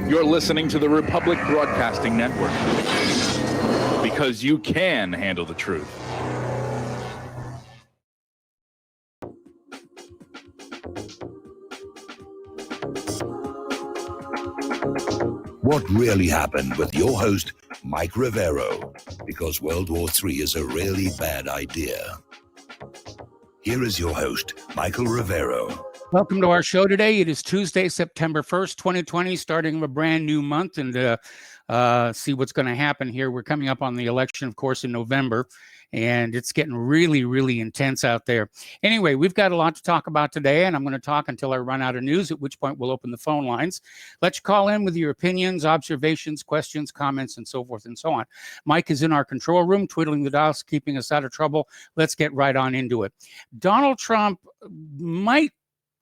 You're listening to the Republic Broadcasting Network, because you can handle the truth. What really happened with your host, Mike Rivero, because World War III is a really bad idea. Here is your host, Michael Rivero. Welcome to our show today. It is Tuesday, September 1st, 2020, starting a brand new month and see what's going to happen here. We're coming up on the election, of course, in November, and it's getting really, really intense out there. Anyway, we've got a lot to talk about today, and I'm going to talk until I run out of news, at which point we'll open the phone lines. Let you call in with your opinions, observations, questions, comments, and so forth and so on. Mike is in our control room, twiddling the dials, keeping us out of trouble. Let's get right on into it. Donald Trump might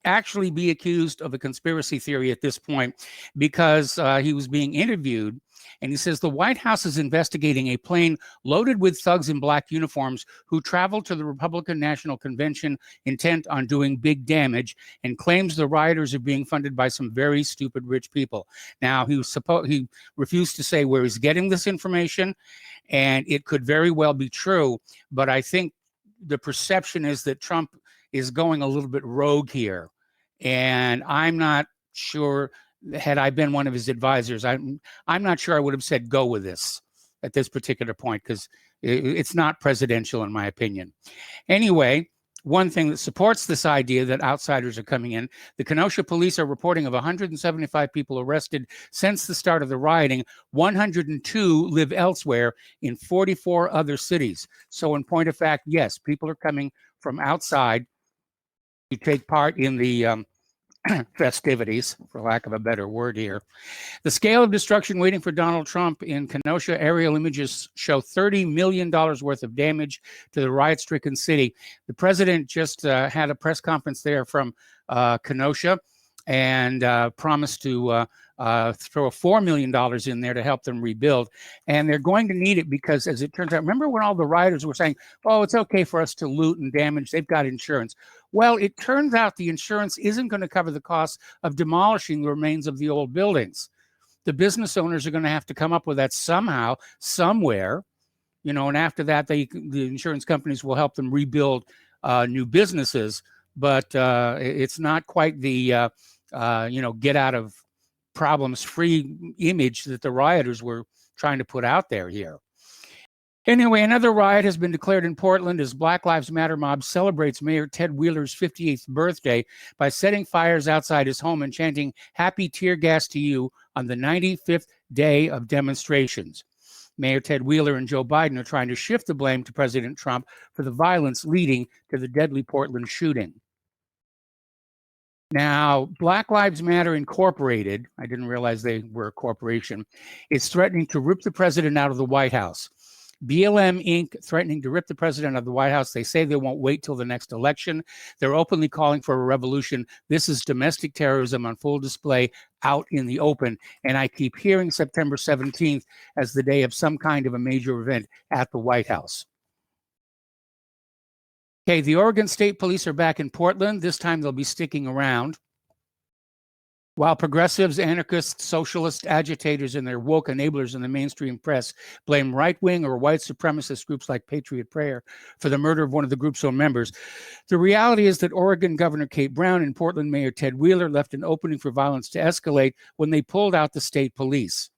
actually be accused of a conspiracy theory at this point because he was being interviewed, and he says the White House is investigating a plane loaded with thugs in black uniforms who traveled to the Republican National Convention intent on doing big damage, and claims the rioters are being funded by some very stupid rich people. Now, he refused to say where he's getting this information, and it could very well be true, but I think the perception is that Trump is going a little bit rogue here. And I'm not sure, had I been one of his advisors, I'm not sure I would have said go with this at this particular point, because it's not presidential in my opinion. Anyway, one thing that supports this idea that outsiders are coming in, the Kenosha police are reporting of 175 people arrested since the start of the rioting. 102 live elsewhere in 44 other cities. So in point of fact, yes, people are coming from outside to take part in the festivities, for lack of a better word here. The scale of destruction waiting for Donald Trump in Kenosha. Aerial images show $30 million worth of damage to the riot-stricken city. The president just had a press conference there from Kenosha and promised to throw $4 million in there to help them rebuild. And they're going to need it because, as it turns out, remember when all the rioters were saying, oh, it's okay for us to loot and damage, they've got insurance. Well, it turns out the insurance isn't going to cover the cost of demolishing the remains of the old buildings. The business owners are going to have to come up with that somehow, somewhere, and after that, the insurance companies will help them rebuild new businesses. But it's not quite the, get out of problems-free image that the rioters were trying to put out there here. Anyway, another riot has been declared in Portland as Black Lives Matter mob celebrates Mayor Ted Wheeler's 58th birthday by setting fires outside his home and chanting "Happy Tear Gas to You" on the 95th day of demonstrations. Mayor Ted Wheeler and Joe Biden are trying to shift the blame to President Trump for the violence leading to the deadly Portland shooting. Now, Black Lives Matter Incorporated, I didn't realize they were a corporation, is threatening to rip the president out of the White House. BLM Inc. threatening to rip the president out of the White House. They say they won't wait till the next election. They're openly calling for a revolution. This is domestic terrorism on full display out in the open. And I keep hearing September 17th as the day of some kind of a major event at the White House. Okay, the Oregon State Police are back in Portland. This time they'll be sticking around. While progressives, anarchists, socialist agitators, and their woke enablers in the mainstream press blame right-wing or white supremacist groups like Patriot Prayer for the murder of one of the group's own members, the reality is that Oregon Governor Kate Brown and Portland Mayor Ted Wheeler left an opening for violence to escalate when they pulled out the state police.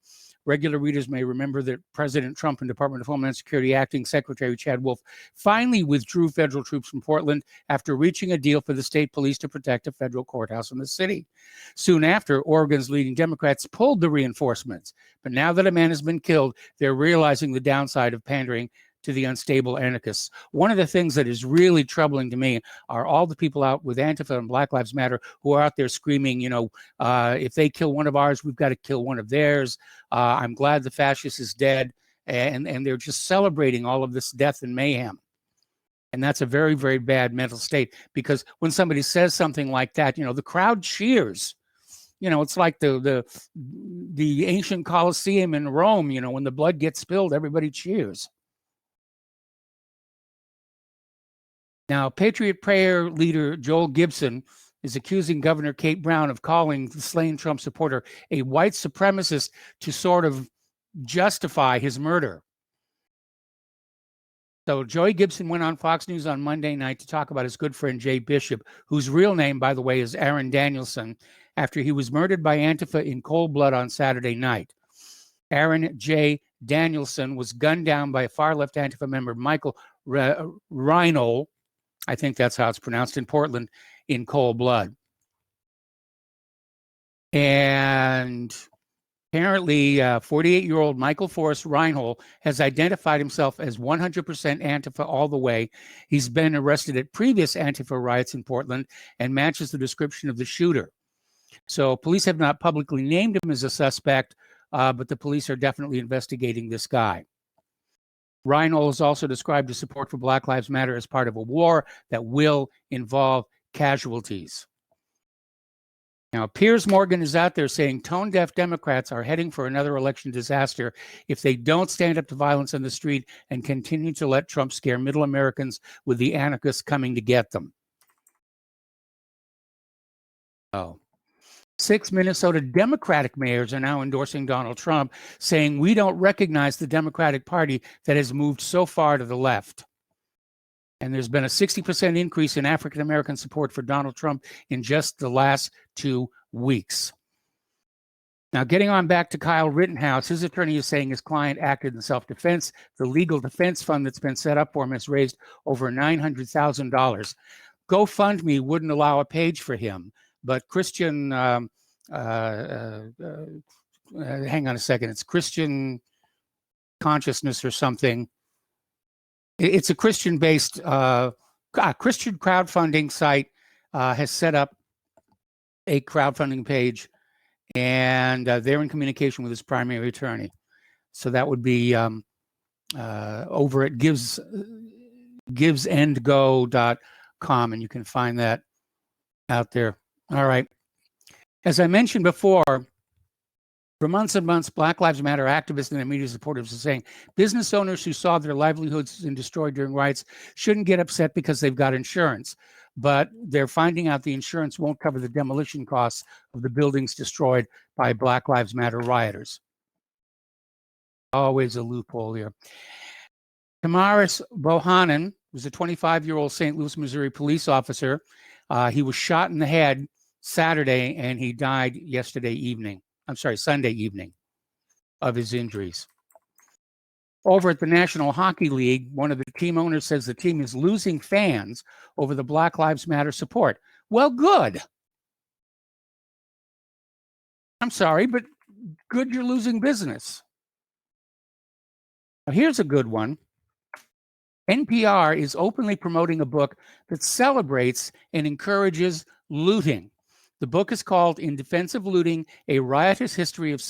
Regular readers may remember that President Trump and Department of Homeland Security Acting Secretary Chad Wolf finally withdrew federal troops from Portland after reaching a deal for the state police to protect a federal courthouse in the city. Soon after, Oregon's leading Democrats pulled the reinforcements. But now that a man has been killed, they're realizing the downside of pandering to the unstable anarchists. One of the things that is really troubling to me are all the people out with Antifa and Black Lives Matter who are out there screaming, if they kill one of ours, we've got to kill one of theirs. I'm glad the fascist is dead. And they're just celebrating all of this death and mayhem. And that's a very, very bad mental state, because when somebody says something like that, the crowd cheers. It's like the ancient Colosseum in Rome, when the blood gets spilled, everybody cheers. Now, Patriot Prayer leader Joel Gibson is accusing Governor Kate Brown of calling the slain Trump supporter a white supremacist to sort of justify his murder. So Joey Gibson went on Fox News on Monday night to talk about his good friend Jay Bishop, whose real name, by the way, is Aaron Danielson, after he was murdered by Antifa in cold blood on Saturday night. Aaron J. Danielson was gunned down by a far-left Antifa member, Michael Reinhold, I think that's how it's pronounced, in Portland, in cold blood. And apparently, 48-year-old Michael Forrest Reinhold has identified himself as 100% Antifa all the way. He's been arrested at previous Antifa riots in Portland and matches the description of the shooter. So police have not publicly named him as a suspect, but the police are definitely investigating this guy. Reinhold has also described his support for Black Lives Matter as part of a war that will involve casualties. Now, Piers Morgan is out there saying tone-deaf Democrats are heading for another election disaster if they don't stand up to violence on the street and continue to let Trump scare middle Americans with the anarchists coming to get them. Oh. 6 Minnesota Democratic mayors are now endorsing Donald Trump, saying we don't recognize the Democratic Party that has moved so far to the left. And there's been a 60% increase in African-American support for Donald Trump in just the last 2 weeks. Now, getting on back to Kyle Rittenhouse, his attorney is saying his client acted in self-defense. The legal defense fund that's been set up for him has raised over $900,000. GoFundMe wouldn't allow a page for him, but Christian, hang on a second, it's Christian Consciousness or something. It's a Christian-based Christian crowdfunding site has set up a crowdfunding page, and they're in communication with his primary attorney. So that would be over at givesandgo.com, and you can find that out there. All right. As I mentioned before, for months and months, Black Lives Matter activists and their media supporters are saying business owners who saw their livelihoods destroyed during riots shouldn't get upset because they've got insurance. But they're finding out the insurance won't cover the demolition costs of the buildings destroyed by Black Lives Matter rioters. Always a loophole here. Tamaris Bohannon was a 25-year-old St. Louis, Missouri police officer. He was shot in the head Saturday, and he died Sunday evening of his injuries. Over at the National Hockey League, one of the team owners says the team is losing fans over the Black Lives Matter support. Well, good. I'm sorry, but good you're losing business. Now, here's a good one. NPR is openly promoting a book that celebrates and encourages looting. The book is called In Defense of Looting, A Riotous History of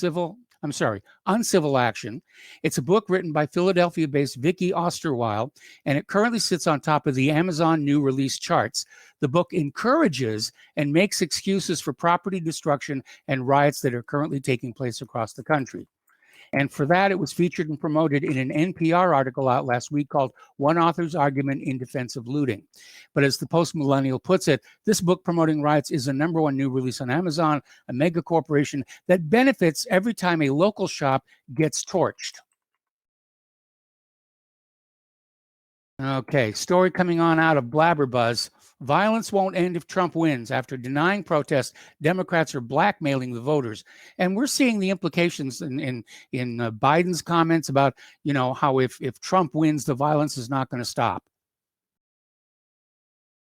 Uncivil Action. It's a book written by Philadelphia-based Vicky Osterweil, and it currently sits on top of the Amazon new release charts. The book encourages and makes excuses for property destruction and riots that are currently taking place across the country. And for that, it was featured and promoted in an NPR article out last week called One Author's Argument in Defense of Looting. But as the post-millennial puts it, this book promoting riots is a #1 new release on Amazon, a mega corporation that benefits every time a local shop gets torched. Okay, story coming on out of Blabberbuzz. Violence won't end if Trump wins. After denying protests, Democrats are blackmailing the voters. And we're seeing the implications in Biden's comments about, how if Trump wins, the violence is not going to stop.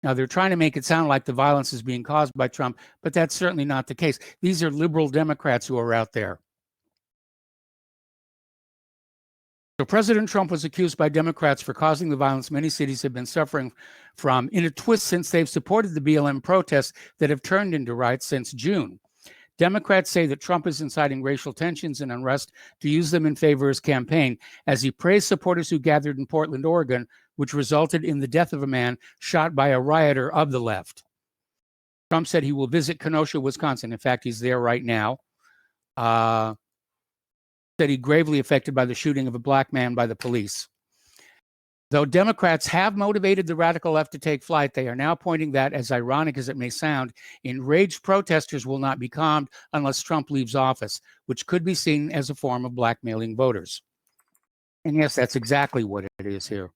Now, they're trying to make it sound like the violence is being caused by Trump, but that's certainly not the case. These are liberal Democrats who are out there. So President Trump was accused by Democrats for causing the violence many cities have been suffering from in a twist since they've supported the BLM protests that have turned into riots since June. Democrats say that Trump is inciting racial tensions and unrest to use them in favor of his campaign, as he praised supporters who gathered in Portland, Oregon, which resulted in the death of a man shot by a rioter of the left. Trump said he will visit Kenosha, Wisconsin. In fact, he's there right now. Said he gravely affected by the shooting of a black man by the police. Though Democrats have motivated the radical left to take flight, they are now pointing that, as ironic as it may sound, enraged protesters will not be calmed unless Trump leaves office, which could be seen as a form of blackmailing voters. And yes, that's exactly what it is here.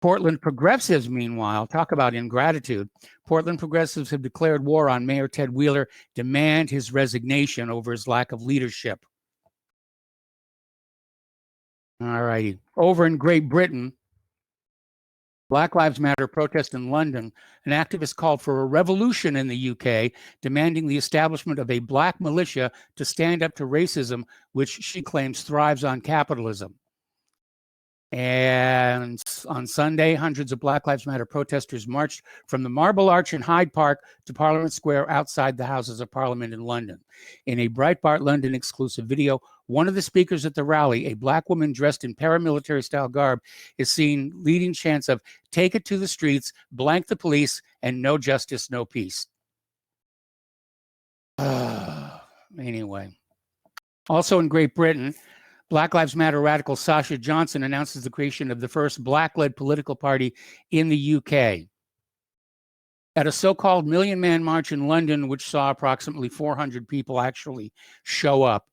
Portland progressives, meanwhile, talk about ingratitude. Portland progressives have declared war on Mayor Ted Wheeler, demand his resignation over his lack of leadership. All righty. Over in Great Britain, Black Lives Matter protest in London, an activist called for a revolution in the UK, demanding the establishment of a black militia to stand up to racism, which she claims thrives on capitalism. And on Sunday, hundreds of Black Lives Matter protesters marched from the Marble Arch in Hyde Park to Parliament Square outside the Houses of Parliament in London. In a Breitbart London exclusive video, one of the speakers at the rally, a black woman dressed in paramilitary-style garb, is seen leading chants of "Take it to the streets, blank the police, and no justice, no peace." Anyway. Also in Great Britain, Black Lives Matter radical Sasha Johnson announces the creation of the first black-led political party in the UK. At a so-called million-man march in London, which saw approximately 400 people actually show up,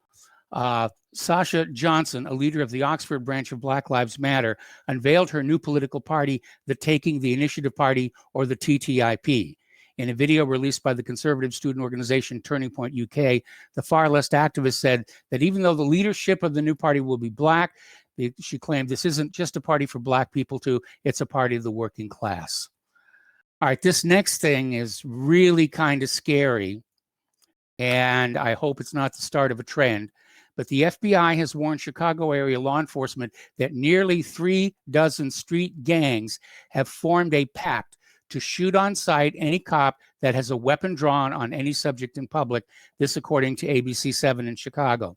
Sasha Johnson, a leader of the Oxford branch of Black Lives Matter, unveiled her new political party, the Taking the Initiative Party, or the TTIP. In a video released by the conservative student organization Turning Point UK, the far-left activist said that even though the leadership of the new party will be black, she claimed this isn't just a party for black people too, it's a party of the working class. All right, this next thing is really kind of scary, and I hope it's not the start of a trend, but the FBI has warned Chicago area law enforcement that nearly 36 street gangs have formed a pact to shoot on sight any cop that has a weapon drawn on any subject in public, this according to ABC7 in Chicago.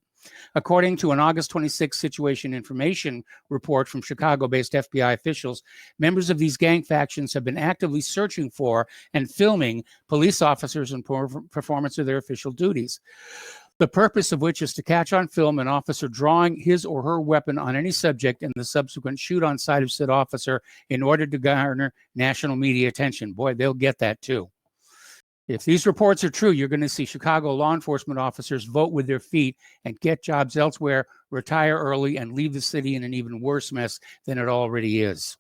According to an August 26 situation information report from Chicago-based FBI officials, members of these gang factions have been actively searching for and filming police officers in performance of their official duties. The purpose of which is to catch on film an officer drawing his or her weapon on any subject and the subsequent shoot on sight of said officer in order to garner national media attention. Boy, they'll get that too. If these reports are true, you're going to see Chicago law enforcement officers vote with their feet and get jobs elsewhere, retire early, and leave the city in an even worse mess than it already is.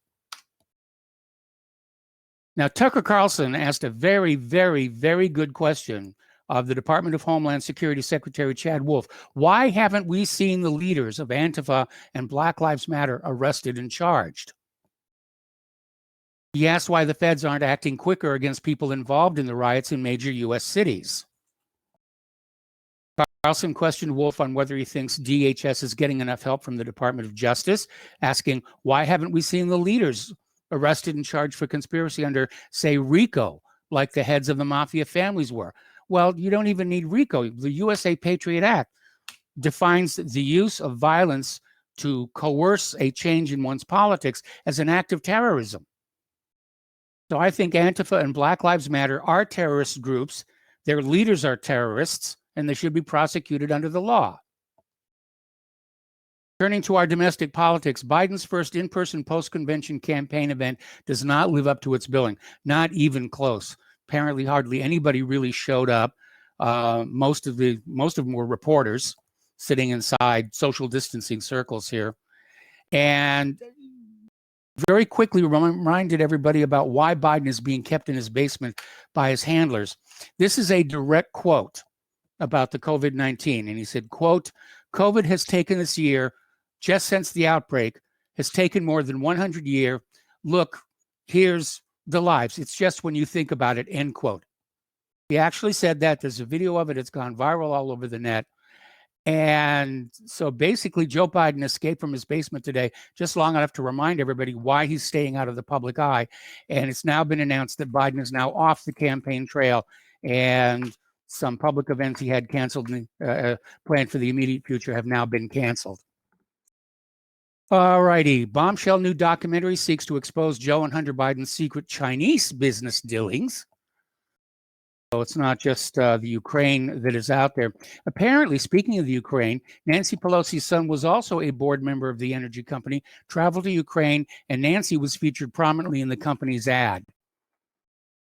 Now, Tucker Carlson asked a very, very, very good question of the Department of Homeland Security Secretary Chad Wolf. Why haven't we seen the leaders of Antifa and Black Lives Matter arrested and charged? He asked why the feds aren't acting quicker against people involved in the riots in major U.S. cities. Carlson questioned Wolf on whether he thinks DHS is getting enough help from the Department of Justice, asking, why haven't we seen the leaders arrested and charged for conspiracy under, say, RICO, like the heads of the mafia families were? Well, you don't even need RICO. The USA Patriot Act defines the use of violence to coerce a change in one's politics as an act of terrorism. So I think Antifa and Black Lives Matter are terrorist groups. Their leaders are terrorists, and they should be prosecuted under the law. Turning to our domestic politics, Biden's first in-person post-convention campaign event does not live up to its billing, not even close. Apparently, hardly anybody really showed up. Most of them were reporters sitting inside social distancing circles here, and very quickly reminded everybody about why Biden is being kept in his basement by his handlers. This is a direct quote about the COVID-19, and he said, quote, "COVID has taken this year, just since the outbreak, has taken more than 100 years. Look, here's the lives. It's just when you think about it," end quote. He actually said that. There's a video of it. It's gone viral all over the net. And so basically, Joe Biden escaped from his basement today just long enough to remind everybody why he's staying out of the public eye. And it's now been announced that Biden is now off the campaign trail, and some public events he had canceled and planned for the immediate future have now been canceled. All righty. Bombshell new documentary seeks to expose Joe and Hunter Biden's secret Chinese business dealings. it's not just the Ukraine that is out there. Apparently, speaking of the Ukraine, Nancy Pelosi's son was also a board member of the energy company, traveled to Ukraine, and Nancy was featured prominently in the company's ad.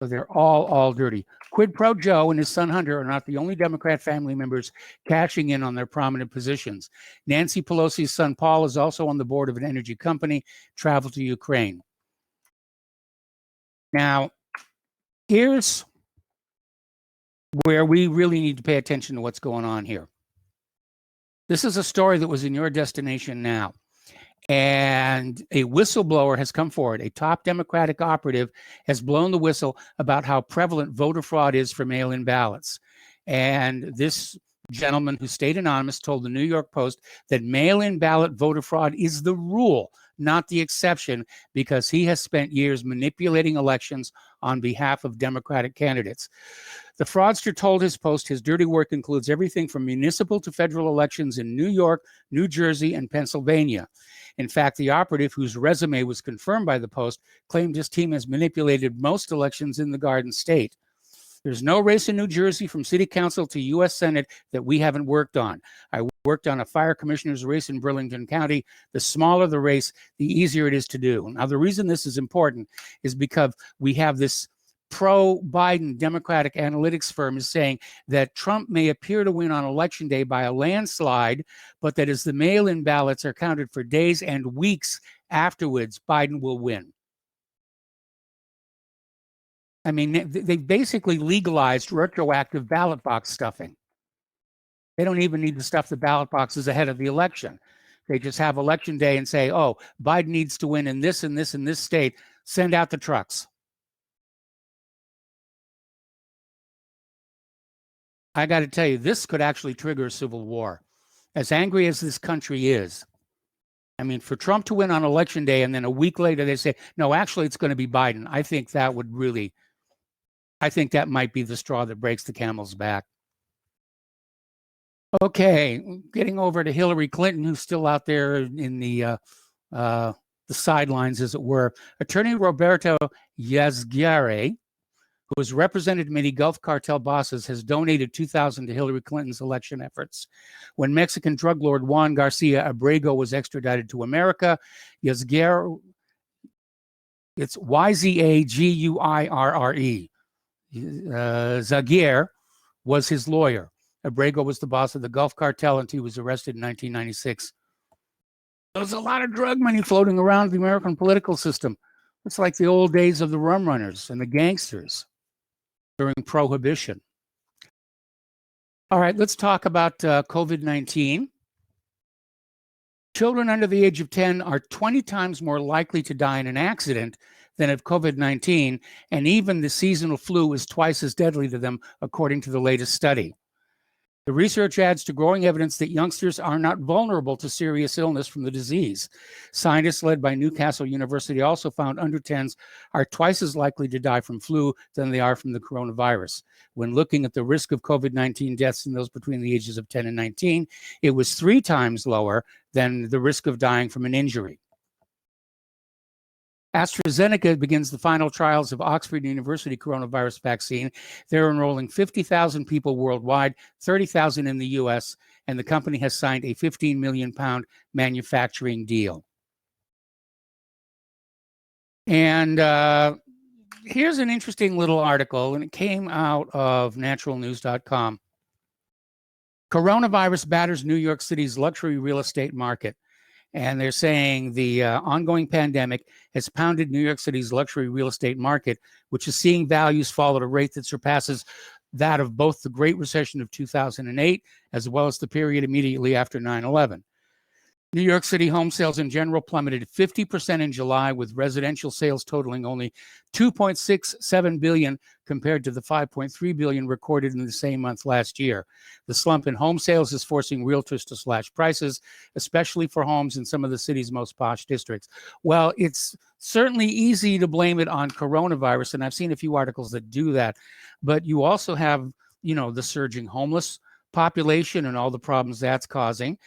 So they're all dirty. Quid Pro Joe and his son Hunter are not the only Democrat family members cashing in on their prominent positions. Nancy Pelosi's son Paul is also on the board of an energy company, traveled to Ukraine. Now, here's where we really need to pay attention to what's going on here. This is a story that was in your destination now. And a whistleblower has come forward. A top Democratic operative has blown the whistle about how prevalent voter fraud is for mail-in ballots. And this gentleman who stayed anonymous told the New York Post that mail-in ballot voter fraud is the rule, not the exception, because he has spent years manipulating elections on behalf of Democratic candidates. The fraudster told his Post his dirty work includes everything from municipal to federal elections in New York, New Jersey, and Pennsylvania. In fact, the operative, whose resume was confirmed by the Post, claimed his team has manipulated most elections in the Garden State. There's no race in New Jersey from city council to U.S. Senate that we haven't worked on. I worked on a fire commissioner's race in Burlington County. The smaller the race, the easier it is to do. Now, the reason this is important is because we have this pro-Biden Democratic analytics firm is saying that Trump may appear to win on Election Day by a landslide, but that as the mail-in ballots are counted for days and weeks afterwards, Biden will win. I mean, they basically legalized retroactive ballot box stuffing. They don't even need to stuff the ballot boxes ahead of the election. They just have Election Day and say, oh, Biden needs to win in this and this and this state. Send out the trucks. I got to tell you, this could actually trigger a civil war. As angry as this country is, I mean, for Trump to win on Election Day and then a week later they say, no, actually, it's going to be Biden. I think that might be the straw that breaks the camel's back. Okay, getting over to Hillary Clinton, who's still out there in the sidelines, as it were. Attorney Roberto Yazguirre, who has represented many Gulf cartel bosses, has donated $2,000 to Hillary Clinton's election efforts. When Mexican drug lord Juan Garcia Abrego was extradited to America, Yazguirre, it's Yzaguirre, Zaguirre was his lawyer. Abrego was the boss of the Gulf cartel until he was arrested in 1996. There's a lot of drug money floating around the American political system. It's like the old days of the rum runners and the gangsters during Prohibition. All right, let's talk about COVID-19. Children under the age of 10 are 20 times more likely to die in an accident than of COVID-19, and even the seasonal flu is twice as deadly to them, according to the latest study. The research adds to growing evidence that youngsters are not vulnerable to serious illness from the disease. Scientists led by Newcastle University also found under 10s are twice as likely to die from flu than they are from the coronavirus. When looking at the risk of COVID-19 deaths in those between the ages of 10 and 19, it was 3 times lower than the risk of dying from an injury. AstraZeneca begins the final trials of Oxford University coronavirus vaccine. They're enrolling 50,000 people worldwide, 30,000 in the US, and the company has signed a 15 million pound manufacturing deal. And here's an interesting little article, and it came out of naturalnews.com. Coronavirus batters New York City's luxury real estate market. And they're saying the ongoing pandemic has pounded New York City's luxury real estate market, which is seeing values fall at a rate that surpasses that of both the Great Recession of 2008 as well as the period immediately after 9/11. New York City home sales in general plummeted 50% in July, with residential sales totaling only $2.67 billion compared to the $5.3 billion recorded in the same month last year. The slump in home sales is forcing realtors to slash prices, especially for homes in some of the city's most posh districts. Well, it's certainly easy to blame it on coronavirus, and I've seen a few articles that do that, but you also have, the surging homeless population and all the problems that's causing.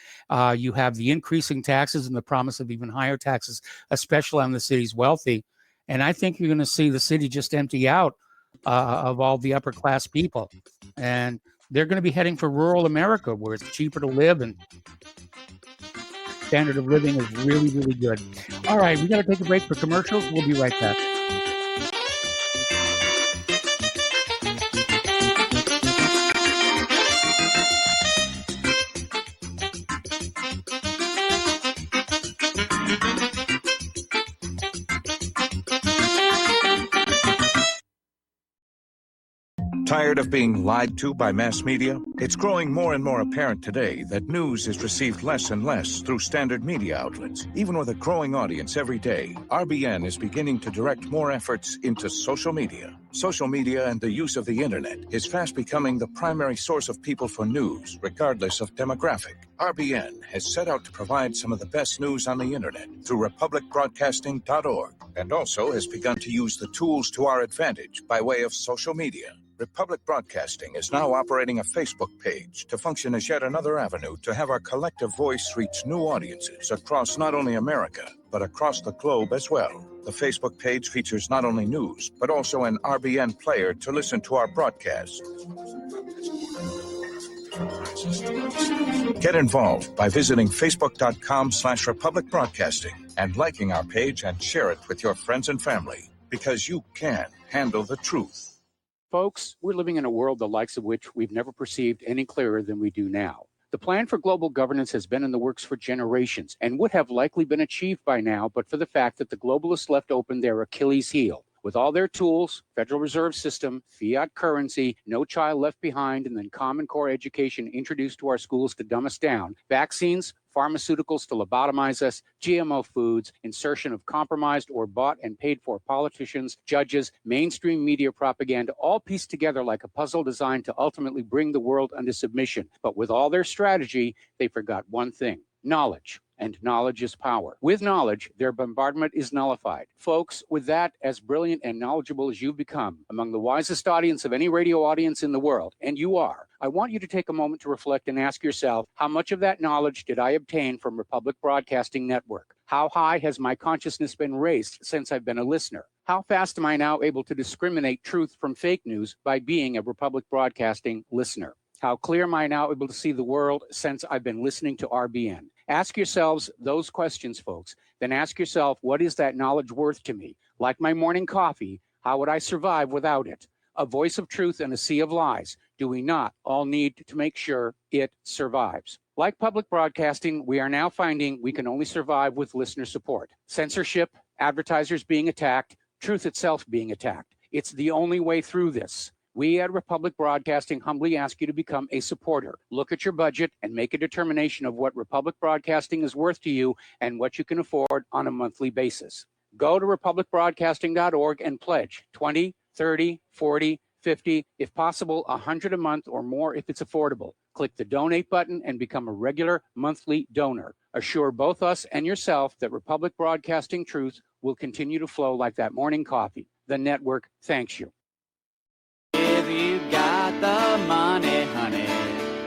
You have the increasing taxes and the promise of even higher taxes, especially on the city's wealthy. And I think you're going to see the city just empty out of all the upper class people. And they're going to be heading for rural America, where it's cheaper to live and standard of living is really, really good. All right, we got to take a break for commercials. We'll be right back. Tired of being lied to by mass media? It's growing more and more apparent today that news is received less and less through standard media outlets. Even with a growing audience every day, RBN is beginning to direct more efforts into social media. Social media and the use of the internet is fast becoming the primary source of people for news, regardless of demographic. RBN has set out to provide some of the best news on the internet through republicbroadcasting.org, and also has begun to use the tools to our advantage by way of social media. Republic Broadcasting is now operating a Facebook page to function as yet another avenue to have our collective voice reach new audiences across not only America, but across the globe as well. The Facebook page features not only news, but also an RBN player to listen to our broadcast. Get involved by visiting facebook.com/Republic Broadcasting and liking our page and share it with your friends and family, because you can handle the truth. Folks, we're living in a world the likes of which we've never perceived any clearer than we do now. The plan for global governance has been in the works for generations and would have likely been achieved by now, but for the fact that the globalists left open their Achilles heel. With all their tools, Federal Reserve System, fiat currency, no child left behind, and then Common Core education introduced to our schools to dumb us down, vaccines, pharmaceuticals to lobotomize us, GMO foods, insertion of compromised or bought and paid for politicians, judges, mainstream media propaganda, all pieced together like a puzzle designed to ultimately bring the world under submission. But with all their strategy, they forgot one thing: knowledge. And knowledge is power. With knowledge, their bombardment is nullified. Folks, with that, as brilliant and knowledgeable as you've become, among the wisest audience of any radio audience in the world, and you are, I want you to take a moment to reflect and ask yourself, how much of that knowledge did I obtain from Republic Broadcasting Network? How high has my consciousness been raised since I've been a listener? How fast am I now able to discriminate truth from fake news by being a Republic Broadcasting listener? How clear am I now able to see the world since I've been listening to RBN? Ask yourselves those questions, folks. Then ask yourself, what is that knowledge worth to me? Like my morning coffee, how would I survive without it? A voice of truth in a sea of lies. Do we not all need to make sure it survives? Like public broadcasting, we are now finding we can only survive with listener support. Censorship, advertisers being attacked, truth itself being attacked. It's the only way through this. We at Republic Broadcasting humbly ask you to become a supporter. Look at your budget and make a determination of what Republic Broadcasting is worth to you and what you can afford on a monthly basis. Go to republicbroadcasting.org and pledge 20, 30, 40, 50, if possible, 100 a month or more if it's affordable. Click the donate button and become a regular monthly donor. Assure both us and yourself that Republic Broadcasting truth will continue to flow like that morning coffee. The network thanks you. If you got the money, honey,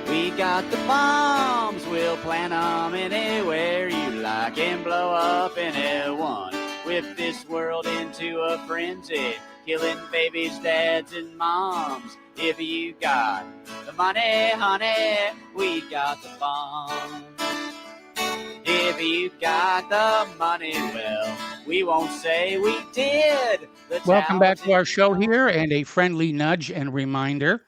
we got the bombs. We'll plant them anywhere you like and blow up anyone. Whip this world into a frenzy, killing babies, dads, and moms. If you got the money, honey, we got the bombs. If you got the money, well, we won't say we did. Welcome back to our show here, and a friendly nudge and reminder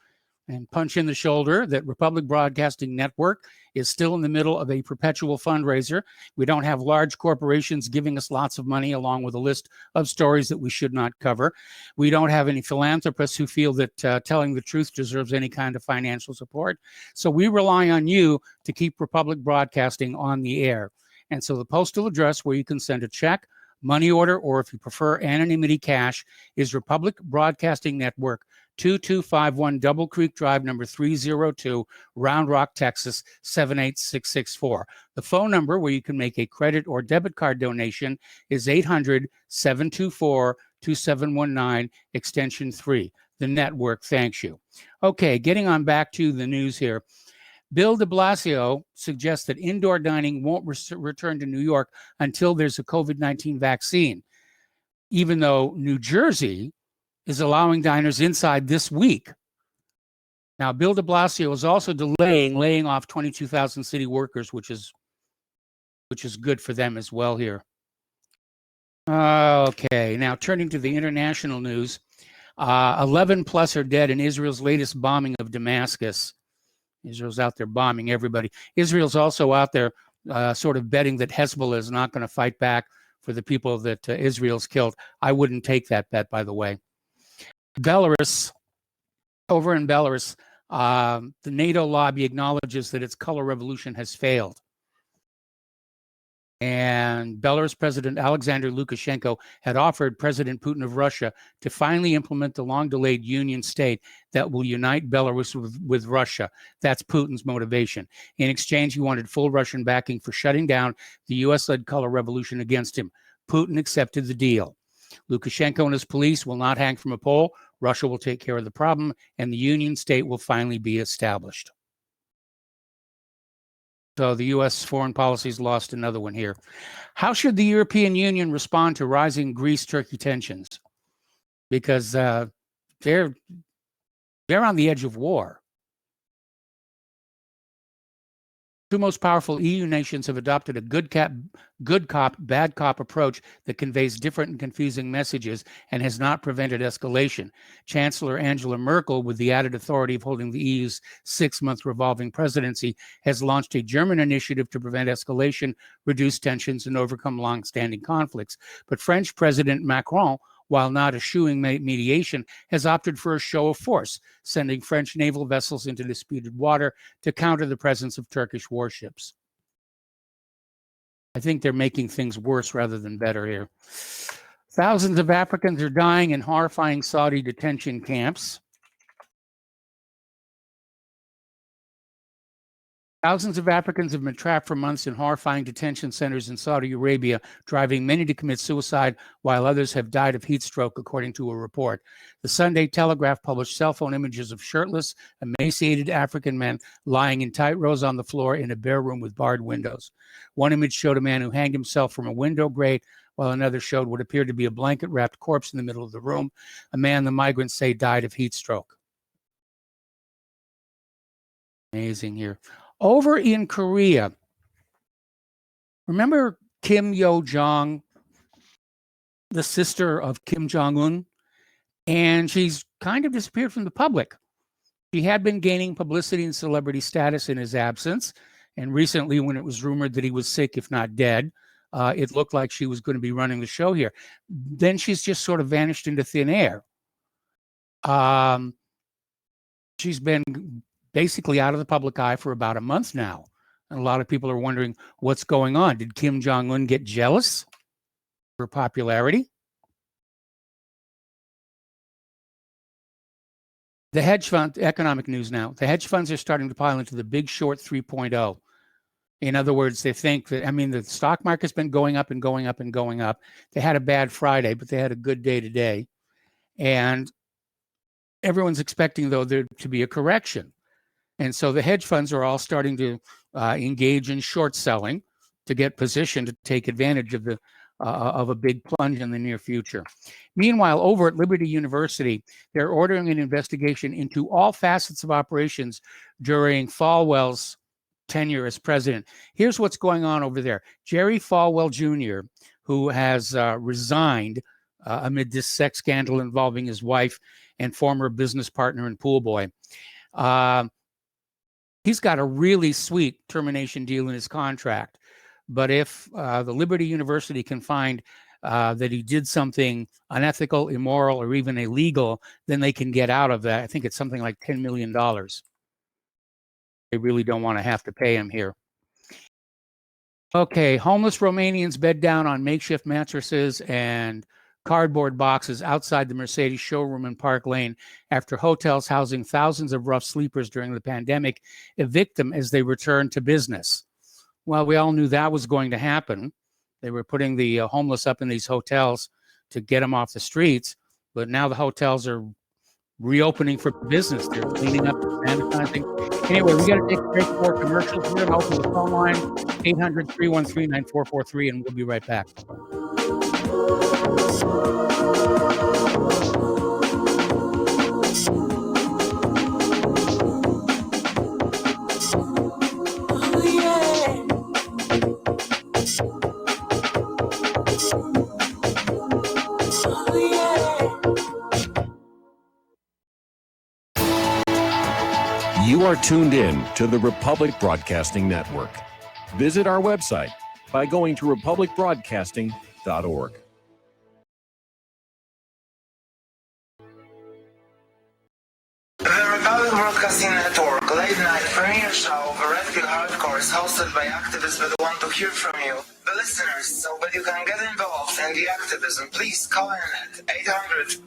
and punch in the shoulder that Republic Broadcasting Network is still in the middle of a perpetual fundraiser. We don't have large corporations giving us lots of money along with a list of stories that we should not cover. We don't have any philanthropists who feel that telling the truth deserves any kind of financial support. So we rely on you to keep Republic Broadcasting on the air. And so the postal address where you can send a check, money order, or if you prefer anonymity cash, is Republic Broadcasting Network, 2251 Double Creek Drive, number 302, Round Rock, Texas, 78664. The phone number where you can make a credit or debit card donation is 800-724-2719, extension 3. The network thanks you. Okay, getting on back to the news here. Bill de Blasio suggests that indoor dining won't return to New York until there's a COVID-19 vaccine, even though New Jersey is allowing diners inside this week. Now, Bill de Blasio is also delaying laying off 22,000 city workers, which is good for them as well here. Okay, now turning to the international news. 11 plus are dead in Israel's latest bombing of Damascus. Israel's out there bombing everybody. Israel's also out there sort of betting that Hezbollah is not going to fight back for the people that Israel's killed. I wouldn't take that bet, by the way. Belarus, over in Belarus, the NATO lobby acknowledges that its color revolution has failed. And Belarus President Alexander Lukashenko had offered President Putin of Russia to finally implement the long-delayed union state that will unite Belarus with Russia. That's Putin's motivation. In exchange, he wanted full Russian backing for shutting down the U.S.-led color revolution against him. Putin accepted the deal. Lukashenko and his police will not hang from a pole. Russia will take care of the problem, and the union state will finally be established. So the U.S. foreign policy's lost another one here. How should the European Union respond to rising Greece-Turkey tensions? Because they're on the edge of war. Two most powerful EU nations have adopted a good cop, bad cop approach that conveys different and confusing messages and has not prevented escalation. Chancellor Angela Merkel, with the added authority of holding the EU's 6-month revolving presidency, has launched a German initiative to prevent escalation, reduce tensions, and overcome long-standing conflicts. But French President Macron, while not eschewing mediation, has opted for a show of force, sending French naval vessels into disputed water to counter the presence of Turkish warships. I think they're making things worse rather than better here. Thousands of Africans are dying in horrifying Saudi detention camps. Thousands of Africans have been trapped for months in horrifying detention centers in Saudi Arabia, driving many to commit suicide, while others have died of heat stroke, according to a report. The Sunday Telegraph published cell phone images of shirtless, emaciated African men lying in tight rows on the floor in a bare room with barred windows. One image showed a man who hanged himself from a window grate, while another showed what appeared to be a blanket-wrapped corpse in the middle of the room. A man the migrants say died of heat stroke. Amazing here. Over in Korea, remember Kim Yo-Jong, the sister of Kim Jong-un? And she's kind of disappeared from the public. She had been gaining publicity and celebrity status in his absence. And recently, when it was rumored that he was sick, if not dead, it looked like she was going to be running the show here. Then she's just sort of vanished into thin air. She's been basically out of the public eye for about a month now. And a lot of people are wondering what's going on. Did Kim Jong-un get jealous of her popularity? The hedge fund, economic news now. The hedge funds are starting to pile into the Big Short 3.0. In other words, they think that, the stock market's been going up and going up and going up. They had a bad Friday, but they had a good day today. And everyone's expecting, though, there to be a correction. And so the hedge funds are all starting to engage in short selling to get positioned to take advantage of a big plunge in the near future. Meanwhile, over at Liberty University, they're ordering an investigation into all facets of operations during Falwell's tenure as president. Here's what's going on over there. Jerry Falwell Jr., who has resigned amid this sex scandal involving his wife and former business partner and pool boy. He's got a really sweet termination deal in his contract. But if the Liberty University can find that he did something unethical, immoral, or even illegal, then they can get out of that. I think it's something like $10 million. They really don't want to have to pay him here. Okay, homeless Romanians bed down on makeshift mattresses and cardboard boxes outside the Mercedes showroom in Park Lane after hotels housing thousands of rough sleepers during the pandemic evict them as they return to business. Well, we all knew that was going to happen. They were putting the homeless up in these hotels to get them off the streets, but now the hotels are reopening for business. They're cleaning up and sanitizing. Anyway, we got to take a break for commercials. We're going to open the phone line, 800-313-9443, and we'll be right back. are tuned in to the Republic Broadcasting Network. Visit our website by going to republicbroadcasting.org. The Republic Broadcasting Network late night premiere show of Red Pill Hardcore is hosted by activists that want to hear from you, the listeners. So that you can get involved in the activism, please call in at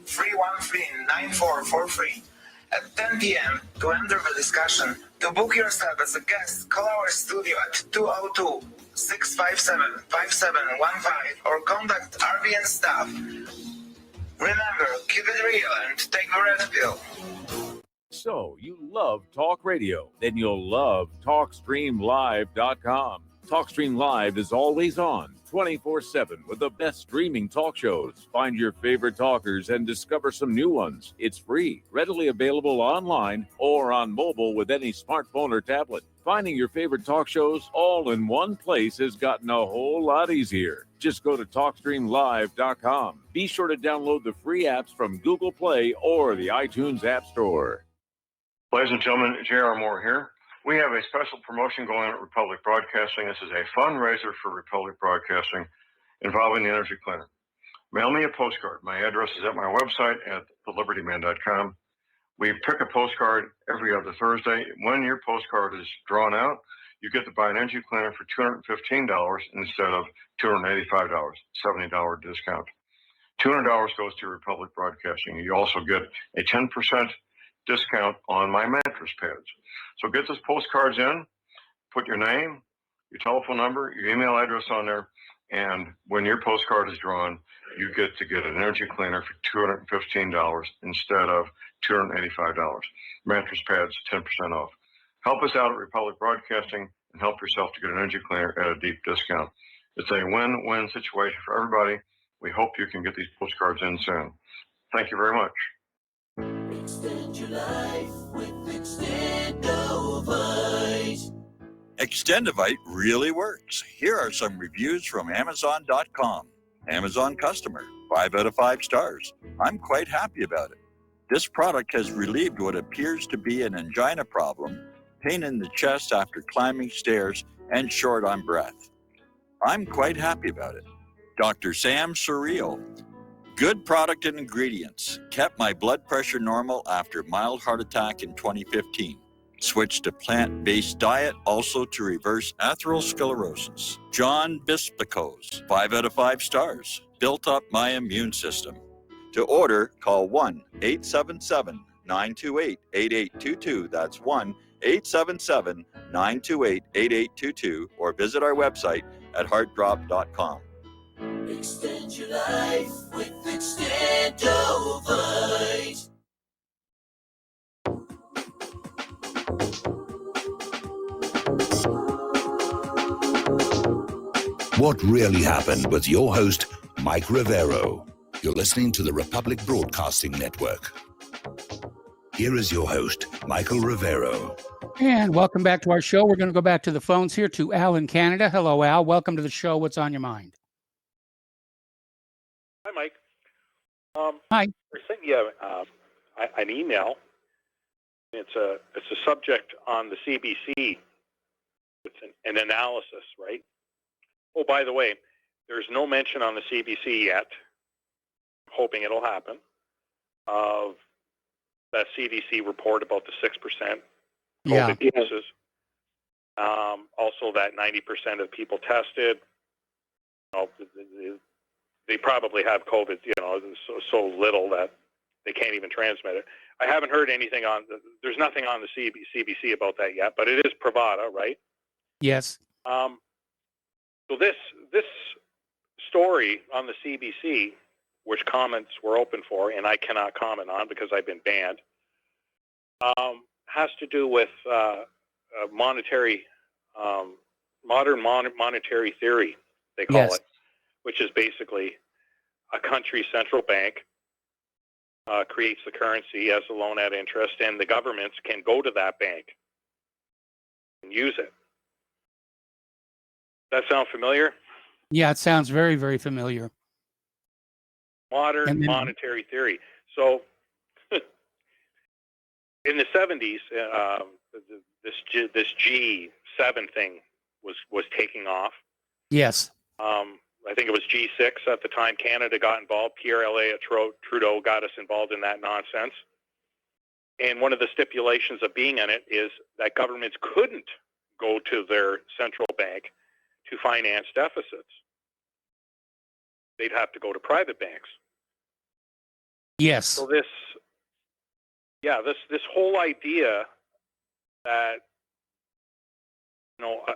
800-313-9443 at 10 p.m. to enter the discussion. To book yourself as a guest, call our studio at 202-657-5715 or contact RBN staff. Remember, keep it real and take the red pill. So, you love talk radio? Then you'll love TalkStreamLive.com. TalkStream Live is always on, 24/7, with the best streaming talk shows. Find your favorite talkers and discover some new ones. It's free, readily available online or on mobile with any smartphone or tablet. Finding your favorite talk shows all in one place has gotten a whole lot easier. Just go to TalkStreamLive.com. Be sure to download the free apps from Google Play or the iTunes App Store. Ladies and gentlemen, J.R. Moore here. We have a special promotion going on at Republic Broadcasting. This is a fundraiser for Republic Broadcasting involving the Energy Cleaner. Mail me a postcard. My address is at my website at thelibertyman.com. We pick a postcard every other Thursday. When your postcard is drawn out, you get to buy an Energy Cleaner for $215 instead of $285, $70 discount. $200 goes to Republic Broadcasting. You also get a 10% discount on my mattress pads. So get those postcards in, put your name, your telephone number, your email address on there, and when your postcard is drawn, you get to get an Energy Cleaner for $215 instead of $285. Mattress pads, 10% off. Help us out at Republic Broadcasting and help yourself to get an Energy Cleaner at a deep discount. It's a win-win situation for everybody. We hope you can get these postcards in soon. Thank you very much. Extend your life with Extendovite. Extendovite really works. Here are some reviews from Amazon.com. Amazon customer, 5 out of 5 stars. I'm quite happy about it. This product has relieved what appears to be an angina problem, pain in the chest after climbing stairs, and short on breath. I'm quite happy about it. Dr. Sam Surreal. Good product and ingredients. Kept my blood pressure normal after mild heart attack in 2015. Switched to plant-based diet, also to reverse atherosclerosis. John Bispicos, 5 out of 5 stars. Built up my immune system. To order, call 1-877-928-8822. That's 1-877-928-8822. Or visit our website at heartdrop.com. Extend your life with Extendovite. What really happened with your host, Mike Rivero. You're listening to the Republic Broadcasting Network. Here is your host, Michael Rivero. And welcome back to our show. We're going to go back to the phones here to Al in Canada. Hello, Al. Welcome to the show. What's on your mind? Hi, Mike. Hi. I sent you an email. It's a subject on the CBC. It's an analysis, right? Oh, by the way, there's no mention on the CBC yet, hoping it'll happen, of that CDC report about the 6% COVID cases. Also that 90% of people tested, they probably have COVID, so little that they can't even transmit it. I haven't heard anything there's nothing on the CBC about that yet, but it is Pravada, right? Yes. So this story on the CBC, which comments were open for, and I cannot comment on because I've been banned, has to do with modern monetary theory, they call it, which is basically a country's central bank creates the currency as a loan at interest, and the governments can go to that bank and use it. That sound familiar? Yeah, it sounds very, very familiar. Modern monetary theory. So in the 70s, this G7 thing was taking off. Yes. I think it was G6 at the time. Canada got involved. Pierre Elliott Trudeau got us involved in that nonsense. And one of the stipulations of being in it is that governments couldn't go to their central bank to finance deficits. They'd have to go to private banks. Yes. So this whole idea that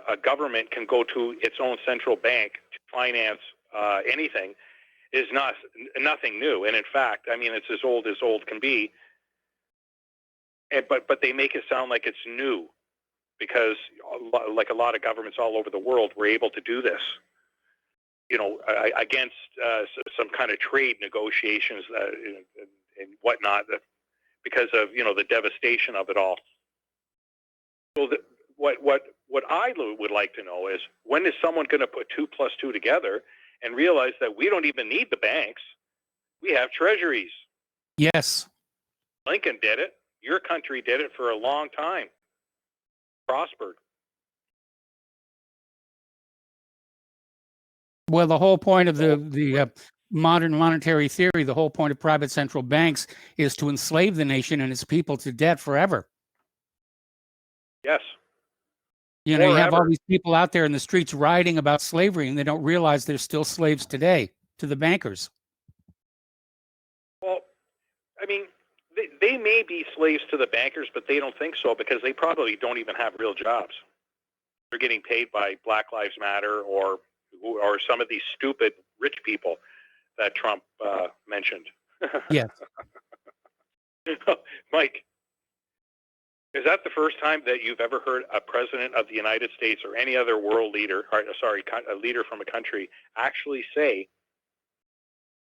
a government can go to its own central bank to finance anything is nothing new. And in fact, I mean, it's as old can be. But they make it sound like it's new because, like a lot of governments all over the world, were able to do this. Against some kind of trade negotiations and whatnot, because of the devastation of it all. So what I would like to know is, when is someone going to put 2 + 2 together and realize that we don't even need the banks? We have treasuries. Yes. Lincoln did it. Your country did it for a long time. Prospered. Well, the whole point of the modern monetary theory, the whole point of private central banks is to enslave the nation and its people to debt forever. Yes. You have all these people out there in the streets writing about slavery, and they don't realize they're still slaves today to the bankers. Well, I mean, they may be slaves to the bankers, but they don't think so because they probably don't even have real jobs. They're getting paid by Black Lives Matter or some of these stupid rich people that Trump mentioned. Yes. Mike, is that the first time that you've ever heard a president of the United States or any other world leader, a leader from a country, actually say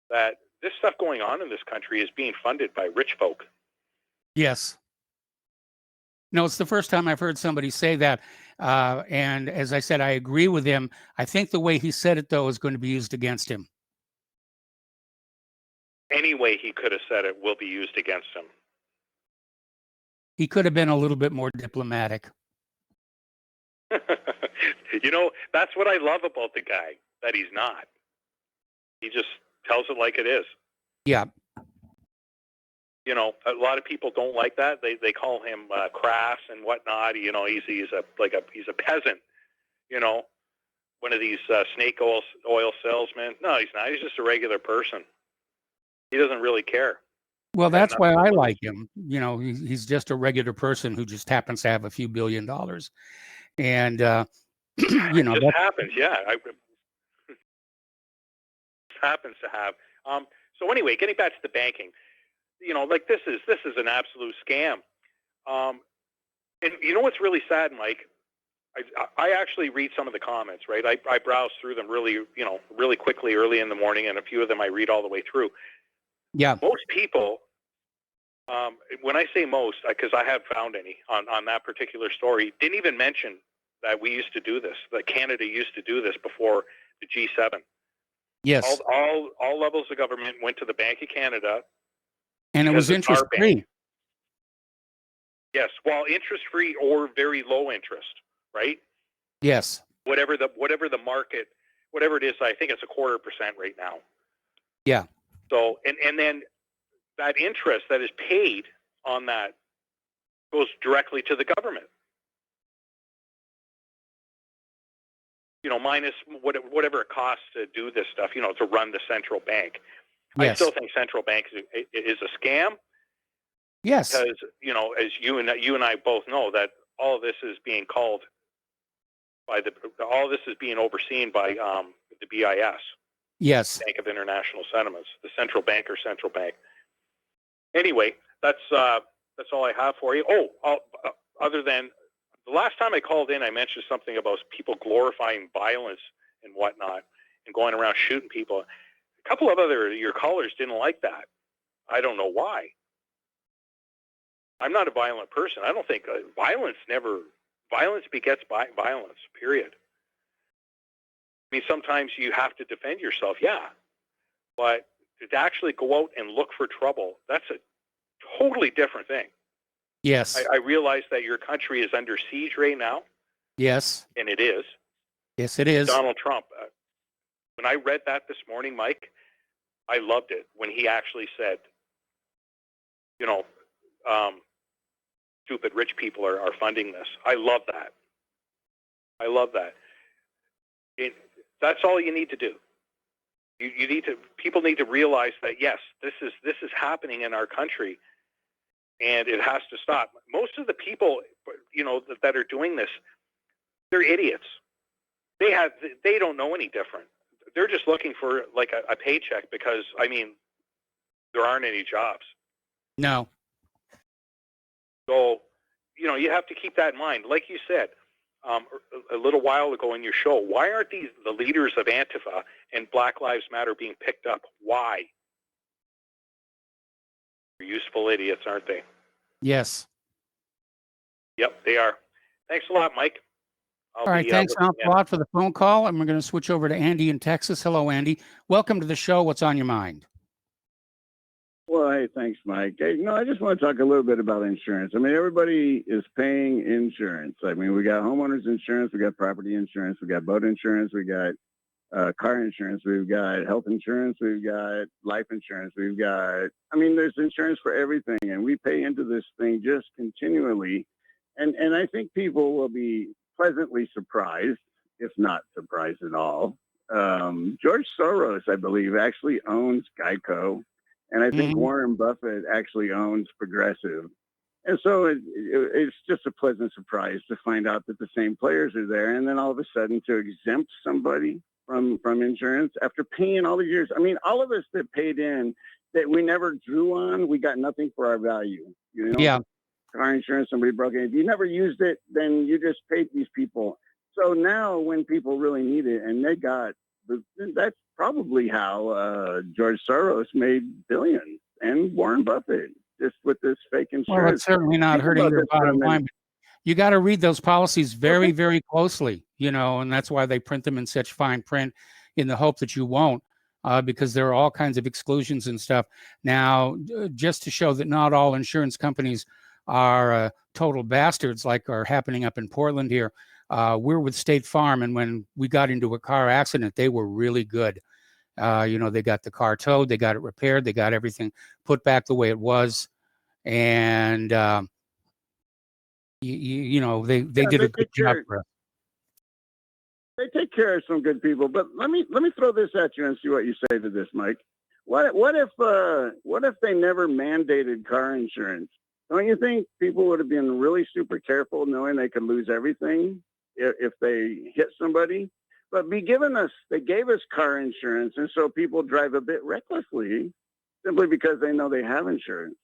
that this stuff going on in this country is being funded by rich folk? Yes. No, it's the first time I've heard somebody say that. And as I said, I agree with him. I think the way he said it, though, is going to be used against him. Any way he could have said it will be used against him. He could have been a little bit more diplomatic. That's what I love about the guy, that he's not. He just tells it like it is. Yeah. A lot of people don't like that. They call him crass and whatnot. He's a peasant. One of these snake oil salesmen. No, he's not. He's just a regular person. He doesn't really care. Well, that's why I like him. He's just a regular person who just happens to have a few $1 billion. And, it just happens. Yeah. Happens to have. So anyway, getting back to the banking, this is an absolute scam. And what's really sad, Mike? I actually read some of the comments, right? I browse through them really quickly early in the morning, and a few of them I read all the way through. Yeah. Most people, when I say most, because I have found any on that particular story, didn't even mention that we used to do this, that Canada used to do this before the G7. Yes. All levels of government went to the Bank of Canada. And it was interest-free. Yes, well, interest-free or very low interest, right? Yes. Whatever the market, whatever it is, I think it's 0.25% right now. Yeah. So, and then that interest that is paid on that goes directly to the government. Minus whatever it costs to do this stuff, to run the central bank. Yes. I still think central bank is a scam. Yes. Because, as you and I both know, that all of this is being called all this is being overseen by the BIS. Yes. Bank of International Settlements, the central bank. Anyway, that's all I have for you. Other than the last time I called in, I mentioned something about people glorifying violence and whatnot and going around shooting people. A couple of your callers didn't like that. I don't know why. I'm not a violent person. I don't think violence begets violence, period. I mean, sometimes you have to defend yourself, yeah. But to actually go out and look for trouble, that's a totally different thing. Yes. I realize that your country is under siege right now, Yes. and it is. Yes, it is. Donald Trump. When I read that this morning, Mike, I loved it when he actually said, you know, stupid rich people are funding this. I love that. I love that. That's all you need to do. You need to. People need to realize that yes, this is happening in our country, and it has to stop. Most of the people, that are doing this, they're idiots. They don't know any different. They're just looking for like a paycheck because there aren't any jobs. No. So, you have to keep that in mind. Like you said a little while ago in your show, why aren't the leaders of Antifa and Black Lives Matter being picked up? Why? They're useful idiots, aren't they? Yes. Yep, they are. Thanks a lot, Mike. All right. Thanks an awful lot for the phone call. And we're going to switch over to Andy in Texas. Hello, Andy. Welcome to the show. What's on your mind? Well, hey, thanks, Mike. Hey, I just want to talk a little bit about insurance. Everybody is paying insurance. We got homeowners insurance, we got property insurance, we got boat insurance, we got car insurance, we've got health insurance, we've got life insurance, we've got, there's insurance for everything, and we pay into this thing just continually. And I think people will be pleasantly surprised, if not surprised at all. George Soros, I believe, actually owns Geico. And I think Warren Buffett actually owns Progressive. And so it's just a pleasant surprise to find out that the same players are there. And then all of a sudden to exempt somebody from insurance after paying all the years. All of us that paid in that we never drew on, we got nothing for our value. Yeah. Car insurance, somebody broke it. If you never used it, then you just paid these people. So now when people really need it, and they got, that's probably how George Soros made billions, and Warren Buffett, just with this fake insurance. Well, it's certainly not hurting their bottom line. But you got to read those policies very, very closely, and that's why they print them in such fine print in the hope that you won't, because there are all kinds of exclusions and stuff. Now, just to show that not all insurance companies are total bastards like are happening up in Portland here, we're with State Farm, and when we got into a car accident, they were really good. They got the car towed, they got it repaired, they got everything put back the way it was, and they did a good job for us. They take care of some good people, but let me throw this at you and see what you say to this, Mike. What if they never mandated car insurance? Don't you think people would have been really super careful, knowing they could lose everything if they hit somebody? But they gave us car insurance, and so people drive a bit recklessly simply because they know they have insurance.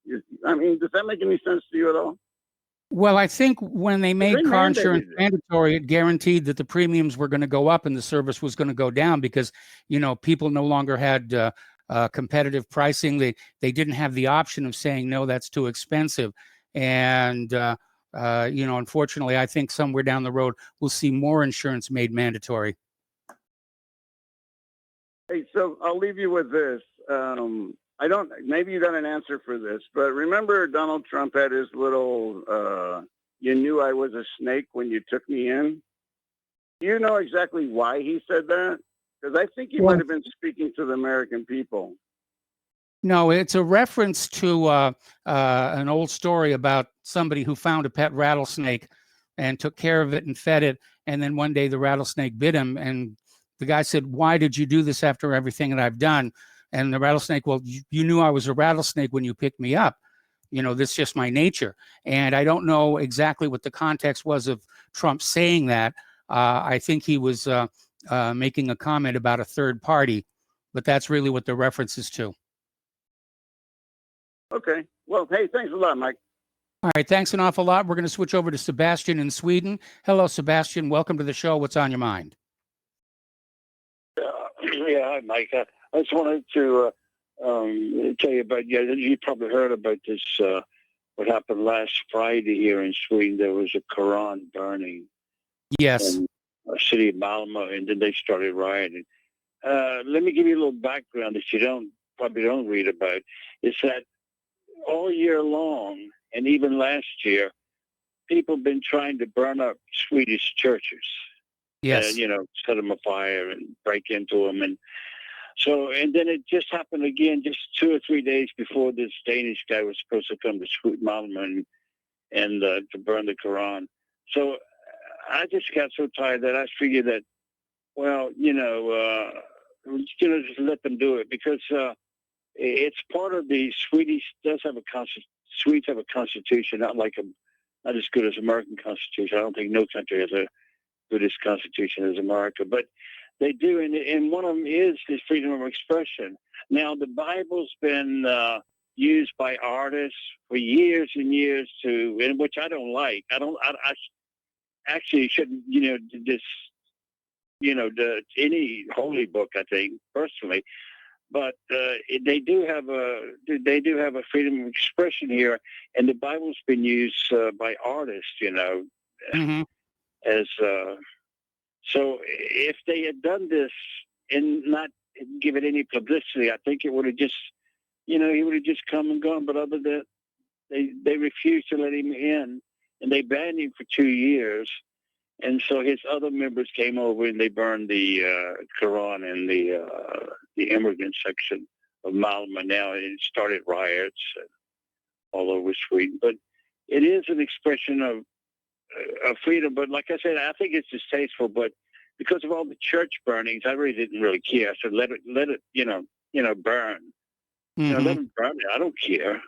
Does that make any sense to you at all? Well, I think when they made car insurance mandatory, it guaranteed that the premiums were going to go up and the service was going to go down because, people no longer had competitive pricing. They didn't have the option of saying, no, that's too expensive. And, unfortunately, I think somewhere down the road, we'll see more insurance made mandatory. Hey, so I'll leave you with this. Maybe you got an answer for this, but remember Donald Trump had his little, you knew I was a snake when you took me in? Do you know exactly why he said that? Because I think he might have been speaking to the American people. No, it's a reference to an old story about somebody who found a pet rattlesnake and took care of it and fed it. And then one day the rattlesnake bit him. And the guy said, why did you do this after everything that I've done? And the rattlesnake, well, you knew I was a rattlesnake when you picked me up. This is just my nature. And I don't know exactly what the context was of Trump saying that. I think he was making a comment about a third party, but that's really what the reference is to. Okay. Well, hey, thanks a lot, Mike. All right. Thanks an awful lot. We're going to switch over to Sebastian in Sweden. Hello, Sebastian. Welcome to the show. What's on your mind? Hi, Mike. I just wanted to tell you about, you probably heard about this, what happened last Friday here in Sweden. There was a Quran burning. Yes. In the city of Malmo, and then they started rioting. Let me give you a little background that you probably don't read about. It's that all year long, and even last year, people have been trying to burn up Swedish churches. Yes. Set them afire and break into them. And then it just happened again just 2 or 3 days before this Danish guy was supposed to come to Malmö and to burn the Quran. So I just got so tired that I figured that, well, just let them do it, because it's part of the Swedes have a constitution, not as good as American Constitution. I don't think no country has a good as constitution as America, but they do, and one of them is the freedom of expression. Now, the Bible's been used by artists for years and years and which I don't like. I actually shouldn't, any holy book, I think, personally. But they do have a freedom of expression here, and the Bible's been used by artists, Mm-hmm. as so. If they had done this and not give it any publicity, I think it would have just, he would have just come and gone. But other than they refused to let him in, and they banned him for 2 years. And so his other members came over and they burned the Quran in the immigrant section of Malmö. Now it started riots all over Sweden. But it is an expression of freedom. But like I said, I think it's distasteful. But because of all the church burnings, I really didn't care. I said, let it, burn. Mm-hmm. Let them burn it. I don't care.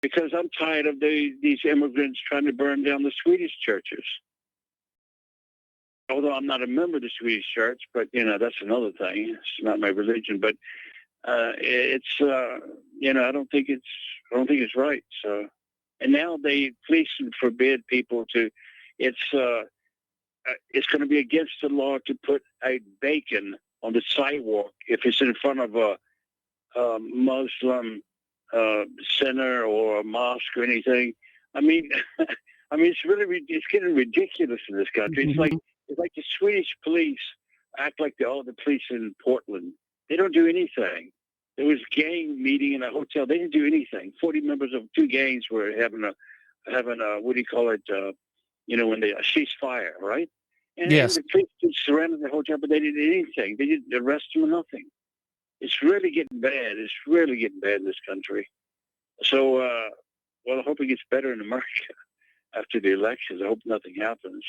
Because I'm tired of these immigrants trying to burn down the Swedish churches. Although I'm not a member of the Swedish church, but that's another thing. It's not my religion, but it's I don't think it's right. So, and now they police forbid people to. It's going to be against the law to put a bacon on the sidewalk if it's in front of a Muslim center or a mosque or anything. I mean, it's getting ridiculous in this country. Mm-hmm. It's like the Swedish police act like the police in Portland. They don't do anything. There was a gang meeting in a hotel. They didn't do anything. 40 members of 2 gangs were having a what do you call it? When they ceasefire, right? And yes. The police just surrounded the hotel, but they didn't do anything. They didn't arrest them or nothing. It's really getting bad. It's really getting bad in this country. So, I hope it gets better in America after the elections. I hope nothing happens.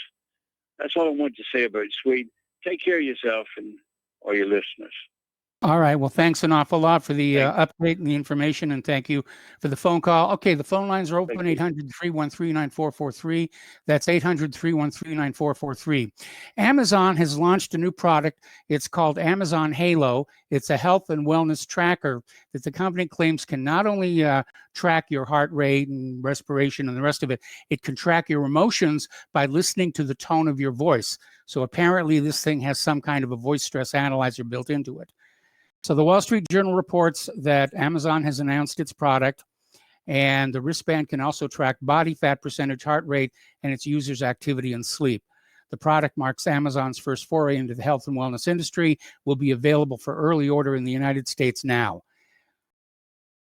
That's all I wanted to say about Sweden. Take care of yourself and all your listeners. All right. Well, thanks an awful lot for the update and the information, and thank you for the phone call. Okay, the phone lines are open, 800-313-9443. That's 800-313-9443. Amazon has launched a new product. It's called Amazon Halo. It's a health and wellness tracker that the company claims can not only track your heart rate and respiration and the rest of it, it can track your emotions by listening to the tone of your voice. So apparently this thing has some kind of a voice stress analyzer built into it. So the Wall Street Journal reports that Amazon has announced its product, and the wristband can also track body fat percentage, heart rate, and its users' activity and sleep. The product marks Amazon's first foray into the health and wellness industry, will be available for early order in the United States now.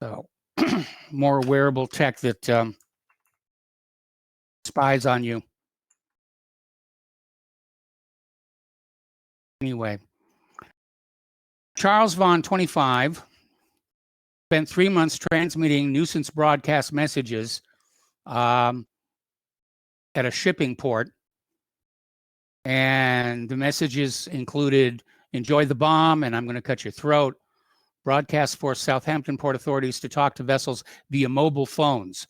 So more wearable tech that spies on you. Anyway. Charles Vaughn, 25, spent 3 months transmitting nuisance broadcast messages at a shipping port. And the messages included, enjoy the bomb, and I'm going to cut your throat. Broadcast forced Southampton Port authorities to talk to vessels via mobile phones.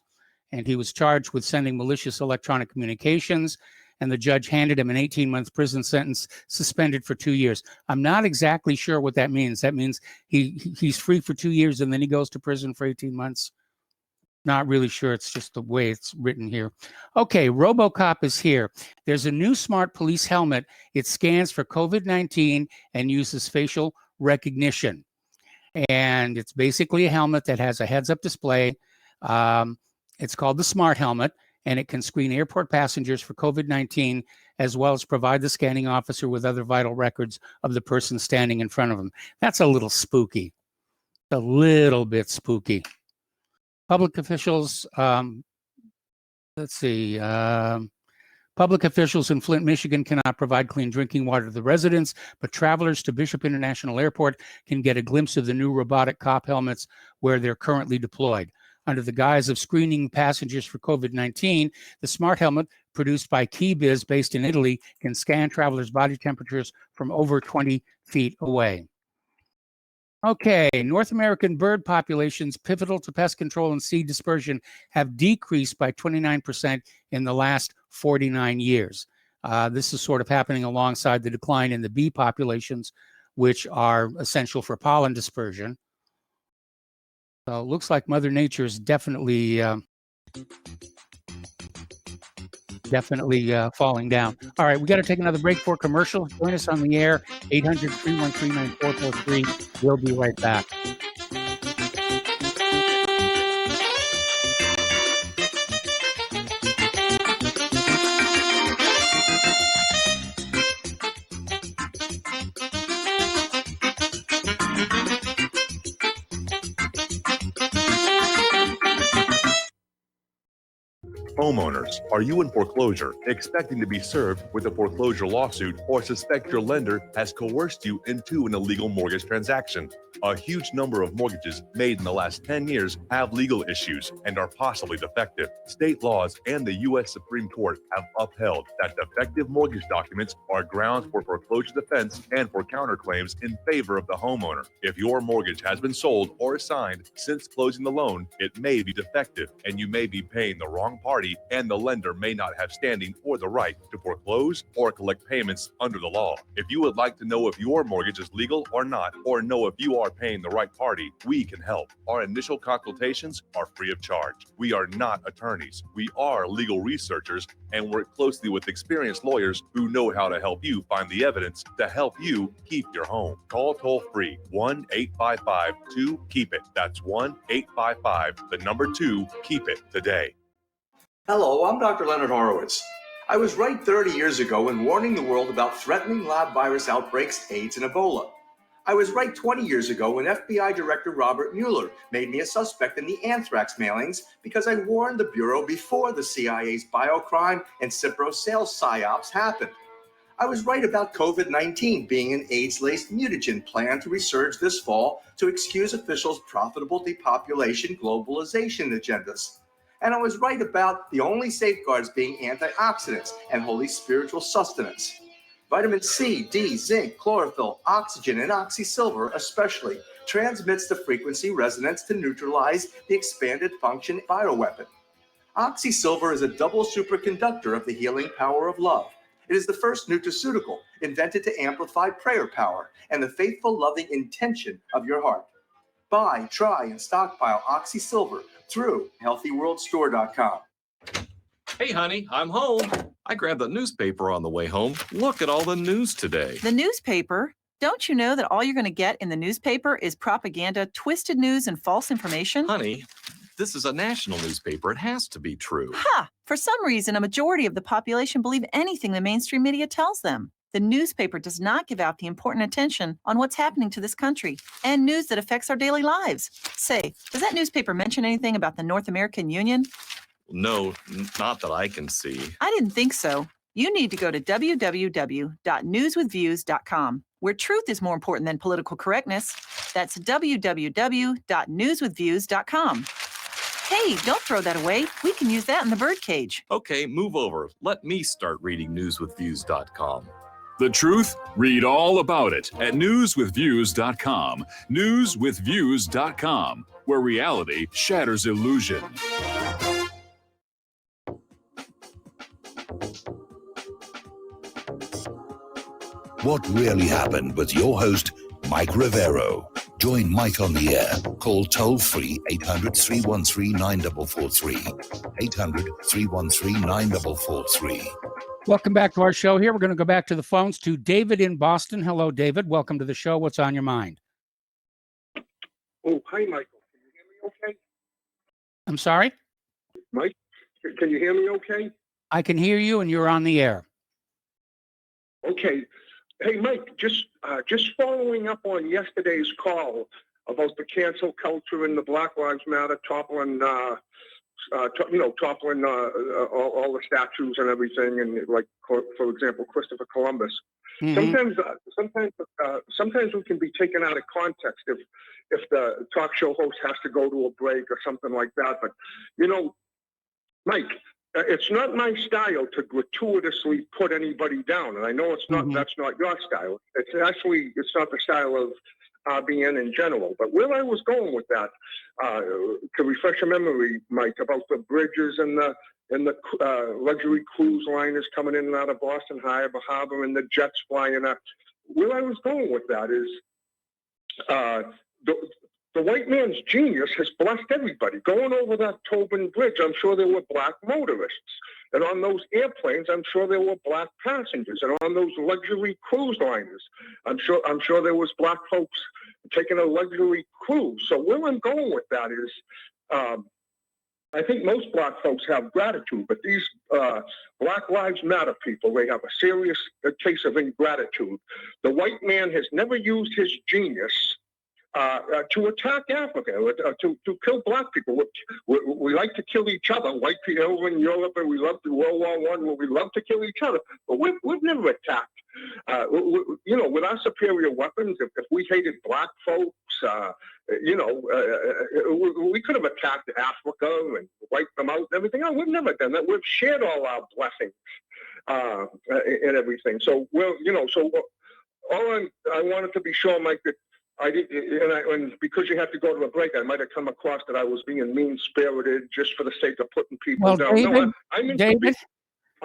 And he was charged with sending malicious electronic communications. And the judge handed him an 18-month prison sentence, suspended for 2 years. I'm not exactly sure what that means. That means he's free for 2 years and then he goes to prison for 18 months. Not really sure. It's just the way it's written here. Okay, Robocop is here. There's a new smart police helmet. It scans for COVID-19 and uses facial recognition. And it's basically a helmet that has a heads-up display. It's called the Smart Helmet. And it can screen airport passengers for COVID-19, as well as provide the scanning officer with other vital records of the person standing in front of them. That's a little spooky. A little bit spooky. Public officials, let's see. Public officials in Flint, Michigan cannot provide clean drinking water to the residents, but travelers to Bishop International Airport can get a glimpse of the new robotic cop helmets where they're currently deployed. Under the guise of screening passengers for COVID-19, the smart helmet, produced by KeyBiz based in Italy, can scan travelers' body temperatures from over 20 feet away. Okay, North American bird populations pivotal to pest control and seed dispersion have decreased by 29% in the last 49 years. This is sort of happening alongside the decline in the bee populations, which are essential for pollen dispersion. So it looks like Mother Nature is definitely falling down. All right, we got to take another break for commercial. Join us on the air, 800-313-9443. We'll be right back. Homeowners, are you in foreclosure, expecting to be served with a foreclosure lawsuit, or suspect your lender has coerced you into an illegal mortgage transaction? A huge number of mortgages made in the last 10 years have legal issues and are possibly defective. State laws and the U.S. Supreme Court have upheld that defective mortgage documents are grounds for foreclosure defense and for counterclaims in favor of the homeowner. If your mortgage has been sold or assigned since closing the loan, it may be defective and you may be paying the wrong party, and the lender may not have standing or the right to foreclose or collect payments under the law. If you would like to know if your mortgage is legal or not, or know if you are paying the right party, we can help. Our initial consultations are free of charge. We are not attorneys. We are legal researchers and work closely with experienced lawyers who know how to help you find the evidence to help you keep your home. Call toll free 1-855-2-KEEP-IT. That's 1-855-2-KEEP-IT today. Hello, I'm Dr. Leonard Horowitz. I was right 30 years ago in warning the world about threatening lab virus outbreaks, AIDS, and Ebola. I was right 20 years ago when FBI Director Robert Mueller made me a suspect in the anthrax mailings because I warned the Bureau before the CIA's biocrime and Cipro sales psyops happened. I was right about COVID-19 being an AIDS-laced mutagen planned to resurge this fall to excuse officials' profitable depopulation globalization agendas. And I was right about the only safeguards being antioxidants and holy spiritual sustenance. Vitamin C, D, zinc, chlorophyll, oxygen, and oxysilver especially transmits the frequency resonance to neutralize the expanded function bioweapon. Oxysilver is a double superconductor of the healing power of love. It is the first nutraceutical invented to amplify prayer power and the faithful, loving intention of your heart. Buy, try, and stockpile Oxysilver through healthyworldstore.com. Hey, honey, I'm home. I grabbed the newspaper on the way home. Look at all the news today. The newspaper? Don't you know that all you're going to get in the newspaper is propaganda, twisted news, and false information? Honey, this is a national newspaper. It has to be true. Ha! For some reason, a majority of the population believe anything the mainstream media tells them. The newspaper does not give out the important attention on what's happening to this country and news that affects our daily lives. Say, does that newspaper mention anything about the North American Union? No, not that I can see. I didn't think so. You need to go to www.newswithviews.com, where truth is more important than political correctness. That's www.newswithviews.com. Hey, don't throw that away. We can use that in the birdcage. Okay, move over. Let me start reading newswithviews.com. The truth? Read all about it at newswithviews.com. Newswithviews.com, where reality shatters illusion. What really happened with your host, Mike Rivero. Join Mike on the air. Call toll-free 800-313-9443. 800-313-9443. Welcome back to our show here. We're going to go back to the phones to David in Boston. Hello, David. Welcome to the show. What's on your mind? Oh, hi, Michael. Can you hear me okay? I'm sorry? Mike, can you hear me okay? I can hear you, and you're on the air. Okay. Hey, Mike, just following up on yesterday's call, about the cancel culture and the Black Lives Matter toppling, toppling all the statues and everything, and like for example, Christopher Columbus. Mm-hmm. Sometimes we can be taken out of context if the talk show host has to go to a break or something like that. But Mike, it's not my style to gratuitously put anybody down, and I know it's not. That's not your style. It's not the style of RBN in general. But where I was going with that, to refresh your memory, Mike, about the bridges and the luxury cruise liners coming in and out of Boston Harbor and the jets flying up. Where I was going with that is the white man's genius has blessed everybody. Going over that Tobin Bridge, I'm sure there were black motorists. And on those airplanes, I'm sure there were black passengers. And on those luxury cruise liners, I'm sure there was black folks taking a luxury cruise. So where I'm going with that is, I think most black folks have gratitude, but these Black Lives Matter people, they have a serious case of ingratitude. The white man has never used his genius to attack Africa, to kill black people. We like to kill each other. White people over in Europe, and we love World War I, where we love to kill each other. But we've never attacked. With our superior weapons, if we hated black folks, we could have attacked Africa and wiped them out and everything. No, we've never done that. We've shared all our blessings and everything. So, I wanted to be sure, Mike, that I did, and because you had to go to a break, I might have come across that I was being mean-spirited just for the sake of putting people down.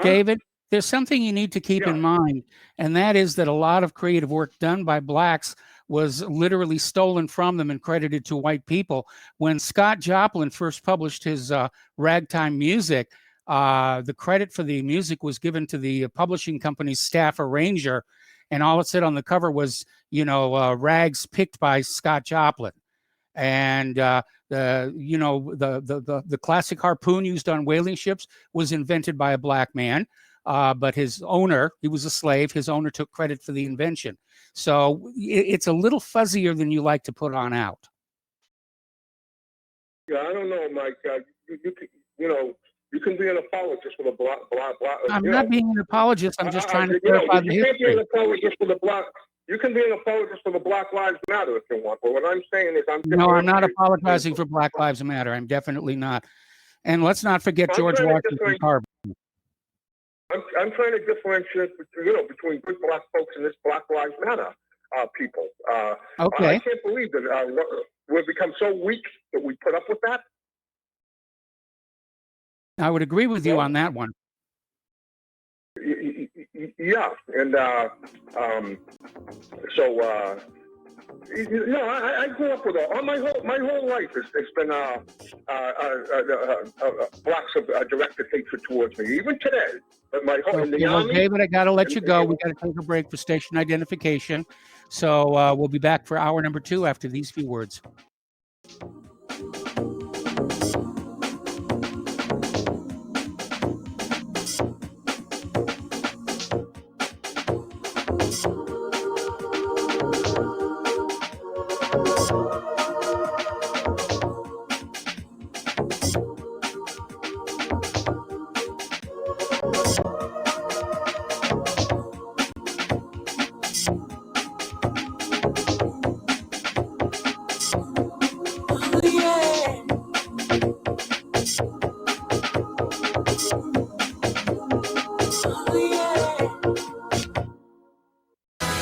David, there's something you need to keep in mind, and that is that a lot of creative work done by blacks was literally stolen from them and credited to white people. When Scott Joplin first published his ragtime music, the credit for the music was given to the publishing company's staff arranger, and all it said on the cover was, rags picked by Scott Joplin. And the classic harpoon used on whaling ships was invented by a black man, but his owner, he was a slave. His owner took credit for the invention. So it's a little fuzzier than you like to put on out. Yeah, I don't know, Mike. You can be an apologist for the black. I'm not being an apologist. I'm just trying to clarify the history. You can't be an apologist for the black. You can be an apologist for the Black Lives Matter if you want. But what I'm saying is, No, I'm not apologizing for Black Lives Matter. I'm definitely not. And let's not forget George Washington Carver. I'm trying to differentiate, between good black folks and this Black Lives Matter people. Okay. I can't believe that we've become so weak that we put up with that. I would agree with you on that one. Yeah, and I grew up with my whole life. It's been blacks have directed hatred towards me, even today. But David, I got to let you go. We got to take a break for station identification. So we'll be back for hour number 2 after these few words.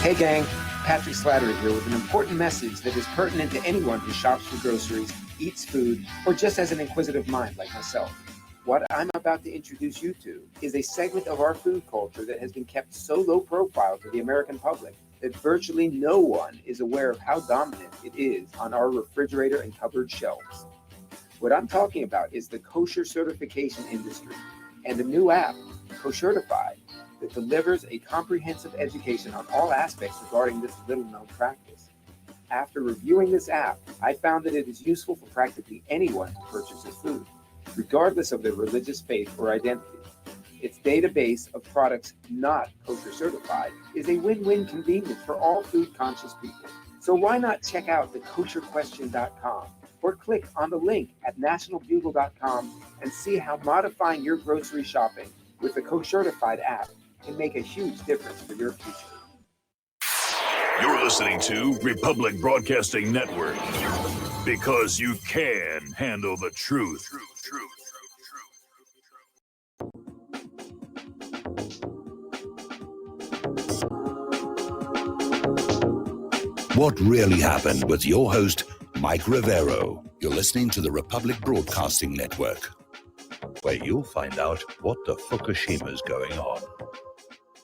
Hey gang, Patrick Slattery here with an important message that is pertinent to anyone who shops for groceries, eats food, or just has an inquisitive mind like myself. What I'm about to introduce you to is a segment of our food culture that has been kept so low profile to the American public that virtually no one is aware of how dominant it is on our refrigerator and cupboard shelves. What I'm talking about is the kosher certification industry and a new app, Koshertified, that delivers a comprehensive education on all aspects regarding this little-known practice. After reviewing this app, I found that it is useful for practically anyone who purchases food, regardless of their religious faith or identity. Its database of products not kosher certified is a win-win convenience for all food-conscious people. So why not check out thekosherquestion.com or click on the link at nationalbugle.com and see how modifying your grocery shopping with the Koshertified app can make a huge difference for your future. You're listening to Republic Broadcasting Network because you can handle the truth. What really happened with your host, Mike Rivero. You're listening to the Republic Broadcasting Network, where you'll find out what the Fukushima's going on.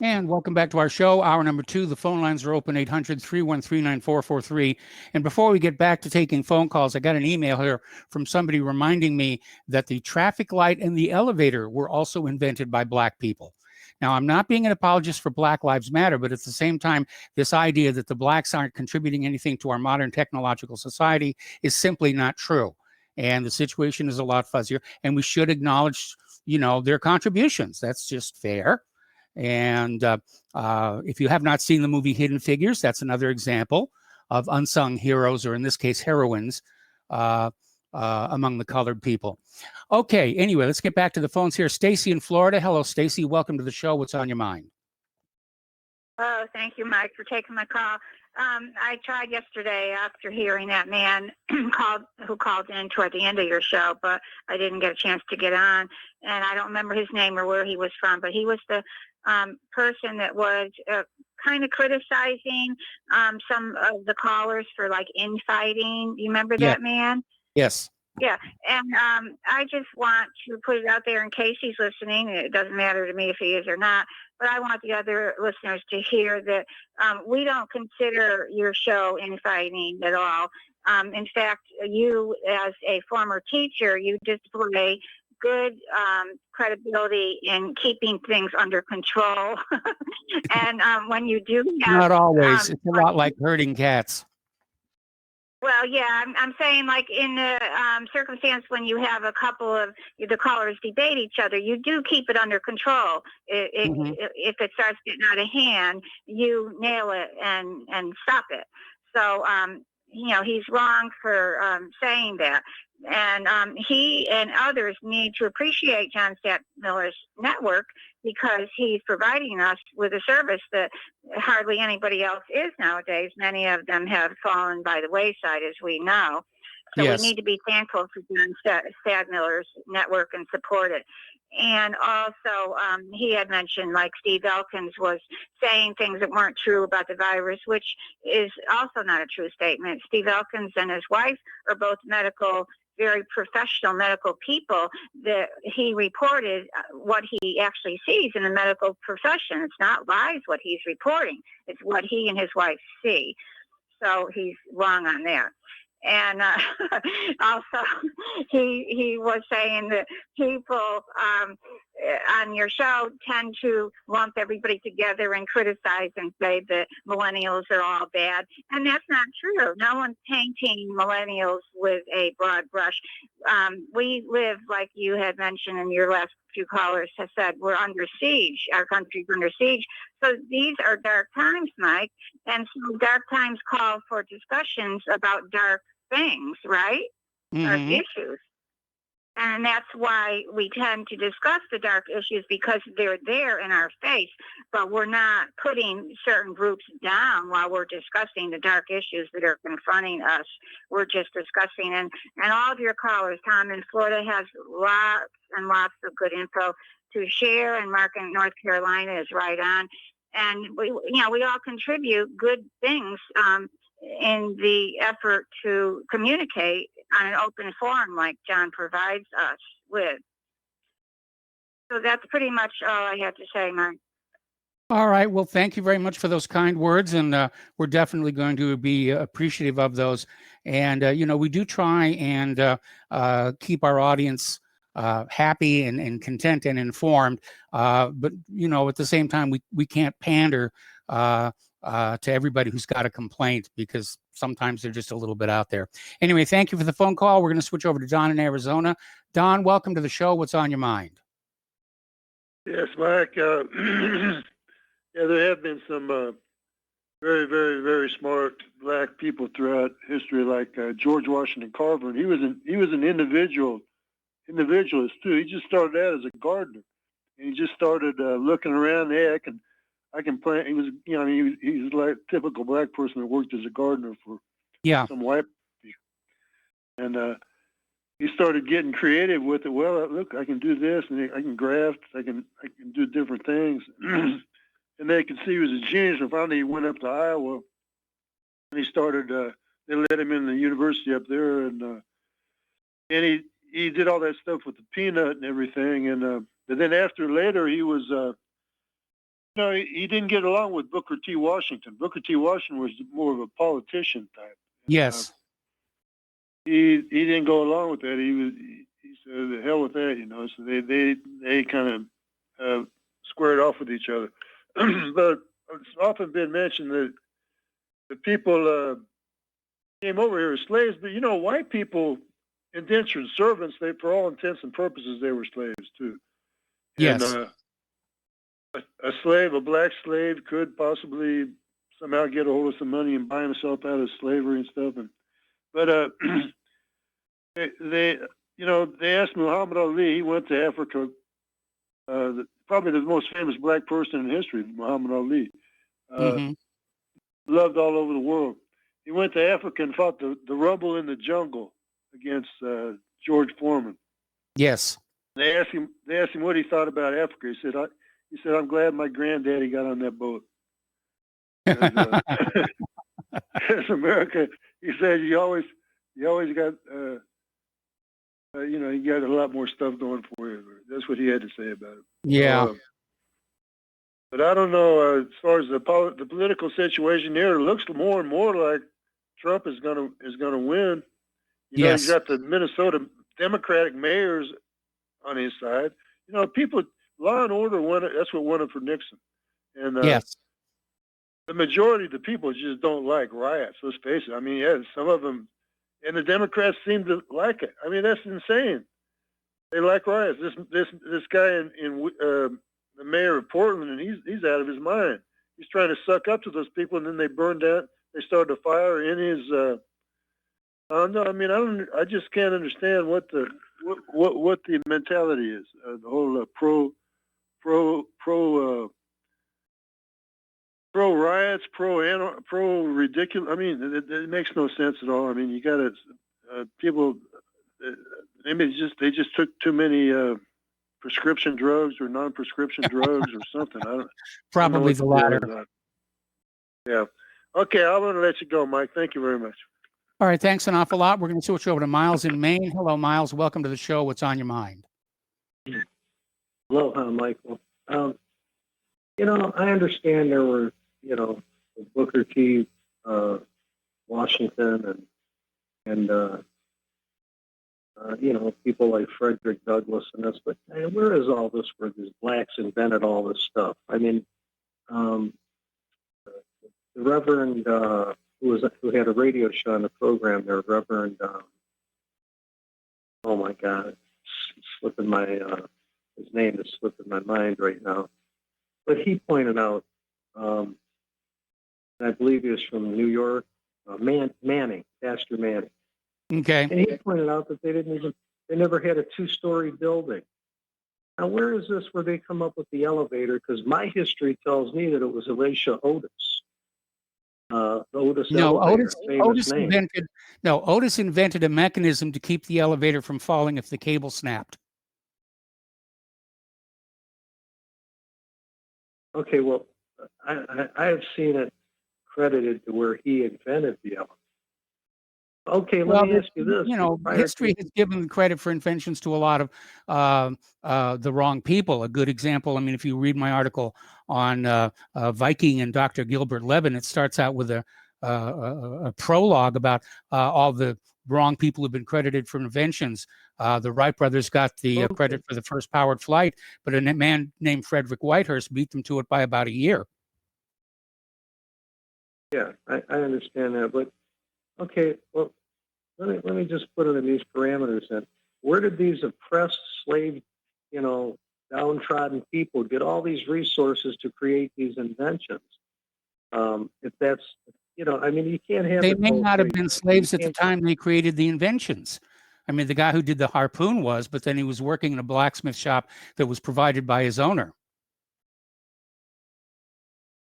And welcome back to our show, hour number 2. The phone lines are open, 800-313-9443. And before we get back to taking phone calls, I got an email here from somebody reminding me that the traffic light and the elevator were also invented by Black people. Now, I'm not being an apologist for Black Lives Matter, but at the same time, this idea that the Blacks aren't contributing anything to our modern technological society is simply not true. And the situation is a lot fuzzier, and we should acknowledge, their contributions. That's just fair. And if you have not seen the movie Hidden Figures, that's another example of unsung heroes, or in this case, heroines, among the colored people. Okay, anyway, let's get back to the phones here. Stacy in Florida. Hello, Stacy. Welcome to the show. What's on your mind? Oh, thank you, Mike, for taking my call. I tried yesterday after hearing that man who called in toward the end of your show, but I didn't get a chance to get on. And I don't remember his name or where he was from, but he was the person that was kind of criticizing some of the callers for like infighting. You remember that man? Yes. Yeah, and I just want to put it out there in case he's listening. It doesn't matter to me if he is or not, but I want the other listeners to hear that we don't consider your show infighting at all. In fact, you as a former teacher, you display good credibility in keeping things under control. And when you do have... Not always. It's a lot like herding cats. Well, yeah, I'm saying like in the circumstance when you have a couple of the callers debate each other, you do keep it under control. If it starts getting out of hand, you nail it and stop it. So, he's wrong for saying that. And he and others need to appreciate John Stadtmiller's network because he's providing us with a service that hardly anybody else is nowadays. Many of them have fallen by the wayside, as we know. So Yes. We need to be thankful for John Stadtmiller's network and support it. And also, he had mentioned like Steve Elkins was saying things that weren't true about the virus, which is also not a true statement. Steve Elkins and his wife are both very professional medical people. That he reported what he actually sees in the medical profession. It's not lies what he's reporting. It's what he and his wife see. So he's wrong on that. And also, he was saying that people on your show tend to lump everybody together and criticize and say that millennials are all bad. And that's not true. No one's painting millennials with a broad brush. We live, like you had mentioned in your last few callers have said, we're under siege. Our country's under siege. So these are dark times, Mike. And so dark times call for discussions about dark things, right? Dark issues. And that's why we tend to discuss the dark issues because they're there in our face, but we're not putting certain groups down while we're discussing the dark issues that are confronting us. We're just discussing, and all of your callers, Tom in Florida has lots and lots of good info to share, and Mark in North Carolina is right on. And we all contribute good things in the effort to communicate on an open forum like John provides us with. So that's pretty much all I have to say, Mike. All right. Well, thank you very much for those kind words. And we're definitely going to be appreciative of those. And, we do try and keep our audience happy and content and informed. But, at the same time, we can't pander to everybody who's got a complaint because sometimes they're just a little bit out there. Anyway, thank you for the phone call. We're going to switch over to Don in Arizona. Don, welcome to the show. What's on your mind? Yes, Mike. There have been some very, very, very smart black people throughout history, like George Washington Carver, and he was an individualist too. He just started out as a gardener, and he just started looking around. Hey, I can plant. He was, he's like a typical black person that worked as a gardener for some white people, and he started getting creative with it. Well, look, I can do this, and I can graft. I can do different things. And they could see he was a genius. And finally, he went up to Iowa, and he started. They let him in the university up there, and he did all that stuff with the peanut and everything. And but then later, he was. He didn't get along with Booker T. Washington. Booker T. Washington was more of a politician type. Yes. He didn't go along with that. He said, "The hell with that," So they kind of squared off with each other. But it's often been mentioned that the people came over here as slaves, but white people, indentured servants, they, for all intents and purposes, they were slaves too. Yes. And a black slave, could possibly somehow get a hold of some money and buy himself out of slavery and stuff. But they asked Muhammad Ali. He went to Africa. Probably the most famous black person in history, Muhammad Ali. Loved all over the world. He went to Africa and fought the rebel in the jungle against George Foreman. Yes. They asked him what he thought about Africa. He said, "I'm glad my granddaddy got on that boat." As America, he said, you always got, you got a lot more stuff going for you. That's what he had to say about it. Yeah. But I don't know, as far as the political situation here, it looks more and more like Trump is gonna win. He's got the Minnesota Democratic mayors on his side. People, law and order that's what won it for Nixon. And the majority of the people just don't like riots. Let's face it. I mean, some of them, and the Democrats seem to like it. I mean, that's insane. They like riots. This guy in the mayor of Portland, and he's out of his mind. He's trying to suck up to those people, and then they burned down. They started a fire in his. No, I mean, I just can't understand what the mentality is. The whole pro riots, pro ridiculous. I mean, it makes no sense at all. I mean, you got to people. Maybe they just took too many prescription drugs or non-prescription drugs or something. Probably the latter. Yeah. Okay, I'm going to let you go, Mike. Thank you very much. All right, thanks an awful lot. We're going to switch over to Miles in Maine. Hello, Miles. Welcome to the show. What's on your mind? Aloha, Michael. I understand there were, Booker T. Washington and people like Frederick Douglass and this, but where is all this where these blacks invented all this stuff? I mean, the Reverend, who had a radio show on the program there, Reverend, oh my God, it's slipping his name is slipping my mind right now. But he pointed out, I believe he was from New York, Manning, Pastor Manning. Okay. And he pointed out that they never had a two-story building. Now, where is this where they come up with the elevator? Because my history tells me that it was Elisha Otis. Otis invented a mechanism to keep the elevator from falling if the cable snapped. Okay, well, I have seen it credited to where he invented the elevator. Okay, let me ask you this. History has given credit for inventions to a lot of the wrong people. A good example, I mean, if you read my article on Viking and Dr. Gilbert Levin, it starts out with a prologue about all the wrong people who've been credited for inventions. The Wright brothers got the credit for the first powered flight, but a man named Frederick Whitehurst beat them to it by about a year. Yeah, I understand that, but okay, well, let me just put it in these parameters then. Where did these oppressed, slave, downtrodden people get all these resources to create these inventions? If that's, I mean, you can't have They it may both not have ways. been slaves at the time they created the inventions. I mean, the guy who did the harpoon was, but then he was working in a blacksmith shop that was provided by his owner.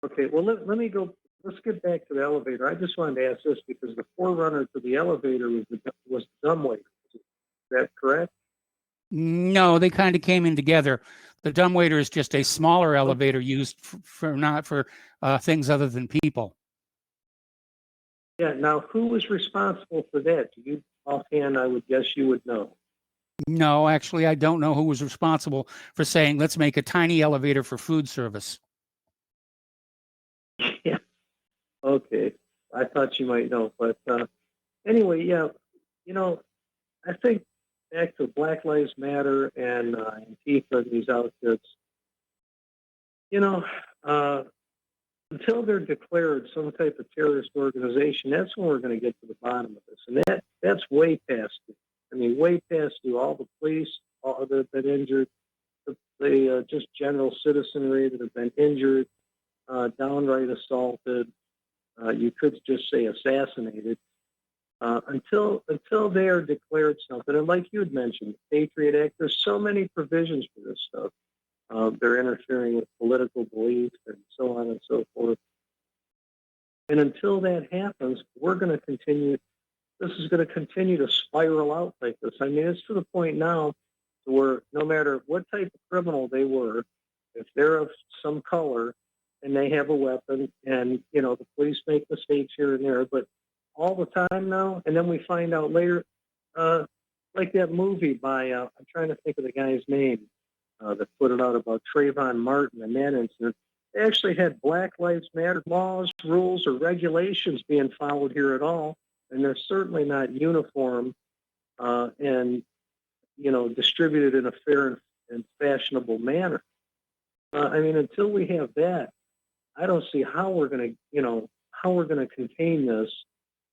Okay, well, let me go. Let's get back to the elevator. I just wanted to ask this because the forerunner to the elevator was the dumbwaiter. Is that correct? No, they kind of came in together. The dumbwaiter is just a smaller elevator used for not for things other than people. Yeah. Now, who was responsible for that? Do you offhand? I would guess you would know. No, actually, I don't know who was responsible for saying, let's make a tiny elevator for food service. Yeah. Okay. I thought you might know, but anyway, yeah. I think back to Black Lives Matter and Antifa and these outfits. Until they're declared some type of terrorist organization, that's when we're going to get to the bottom of this, and that's way past it. I mean, way past due. All the police that have been injured, the just general citizenry that have been injured, downright assaulted. You could just say assassinated. Until they are declared something, and like you had mentioned, the Patriot Act. There's so many provisions for this stuff. They're interfering with political beliefs and so on and so forth. And until that happens, we're going to continue. This is going to continue to spiral out like this. I mean, it's to the point now where no matter what type of criminal they were, if they're of some color and they have a weapon, and the police make mistakes here and there, but all the time now, and then we find out later, like that movie by I'm trying to think of the guy's name that put it out about Trayvon Martin and that incident. They actually had Black Lives Matter laws, rules, or regulations being followed here at all, and they're certainly not uniform and distributed in a fair and fashionable manner. I mean, until we have that, I don't see how we're going to contain this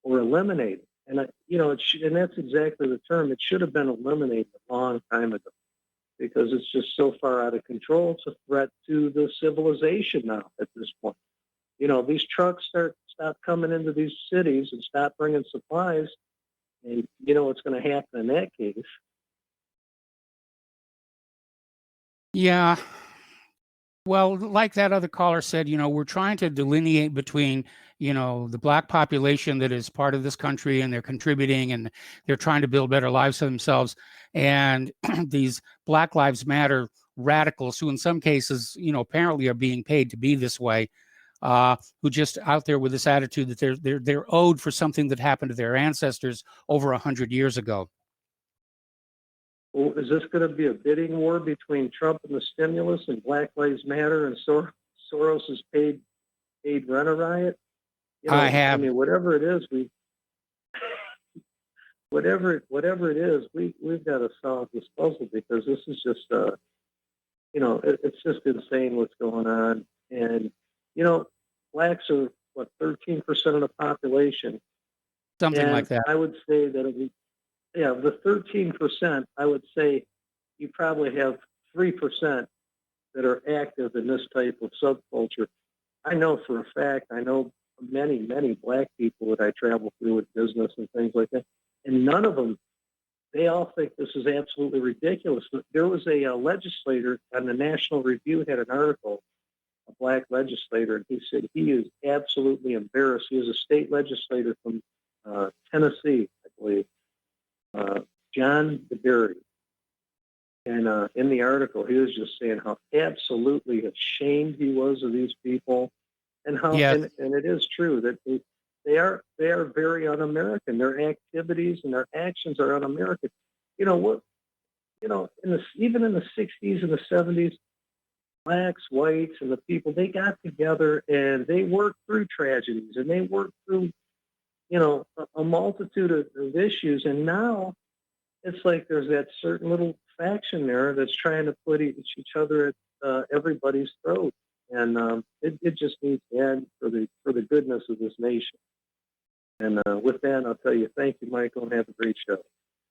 or eliminate it. And and that's exactly the term. It should have been eliminated a long time ago, because it's just so far out of control. It's a threat to the civilization now at this point. These trucks stop coming into these cities and stop bringing supplies, and what's going to happen in that case. Yeah. Well, like that other caller said, we're trying to delineate between, the black population that is part of this country and they're contributing and they're trying to build better lives for themselves, and these Black Lives Matter radicals who in some cases, apparently are being paid to be this way, who just out there with this attitude that they're owed for something that happened to their ancestors over 100 years ago. Well, is this going to be a bidding war between Trump and the stimulus and Black Lives Matter and Soros's paid rent a riot? I mean, whatever it is, whatever it is, we've got to solve this puzzle, because this is just it's just insane what's going on. And blacks are 13% of the population, something like that. I would say that the 13%, I would say you probably have 3% that are active in this type of subculture. I know for a fact, I know many, many black people that I travel through with business and things like that, and none of them, they all think this is absolutely ridiculous. There was a legislator on the National Review had an article, a black legislator, and he said he is absolutely embarrassed. He is a state legislator from Tennessee, I believe. John DeBerry. And in the article, he was just saying how absolutely ashamed he was of these people, and how, and it is true that they are very un-American. Their activities and their actions are un-American. Even in the 60s and the 70s, blacks, whites, and the people, they got together and they worked through tragedies and they worked through, a multitude of issues. And now it's like there's that certain little faction there that's trying to put each other at everybody's throat. And it just needs to end for the goodness of this nation. And with that, I'll tell you, thank you, Michael, and have a great show.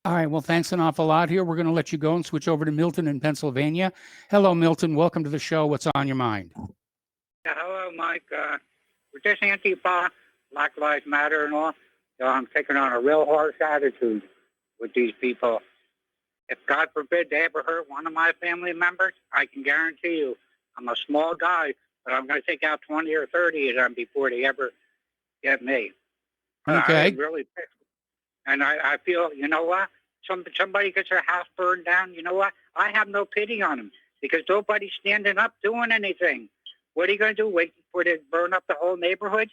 All right. Well, thanks an awful lot here. We're going to let you go and switch over to Milton in Pennsylvania. Hello, Milton. Welcome to the show. What's on your mind? Yeah, hello, Mike. with this Antifa, Black Lives Matter and all, I'm taking on a real harsh attitude with these people. If God forbid they ever hurt one of my family members, I can guarantee you, I'm a small guy, but I'm going to take out 20 or 30 of them before they ever get me. Okay. I'm really pissed. And I feel, you know what? Somebody gets their house burned down, you know what? I have no pity on them because nobody's standing up doing anything. What are you going to do? Wait for it to burn up the whole neighborhood?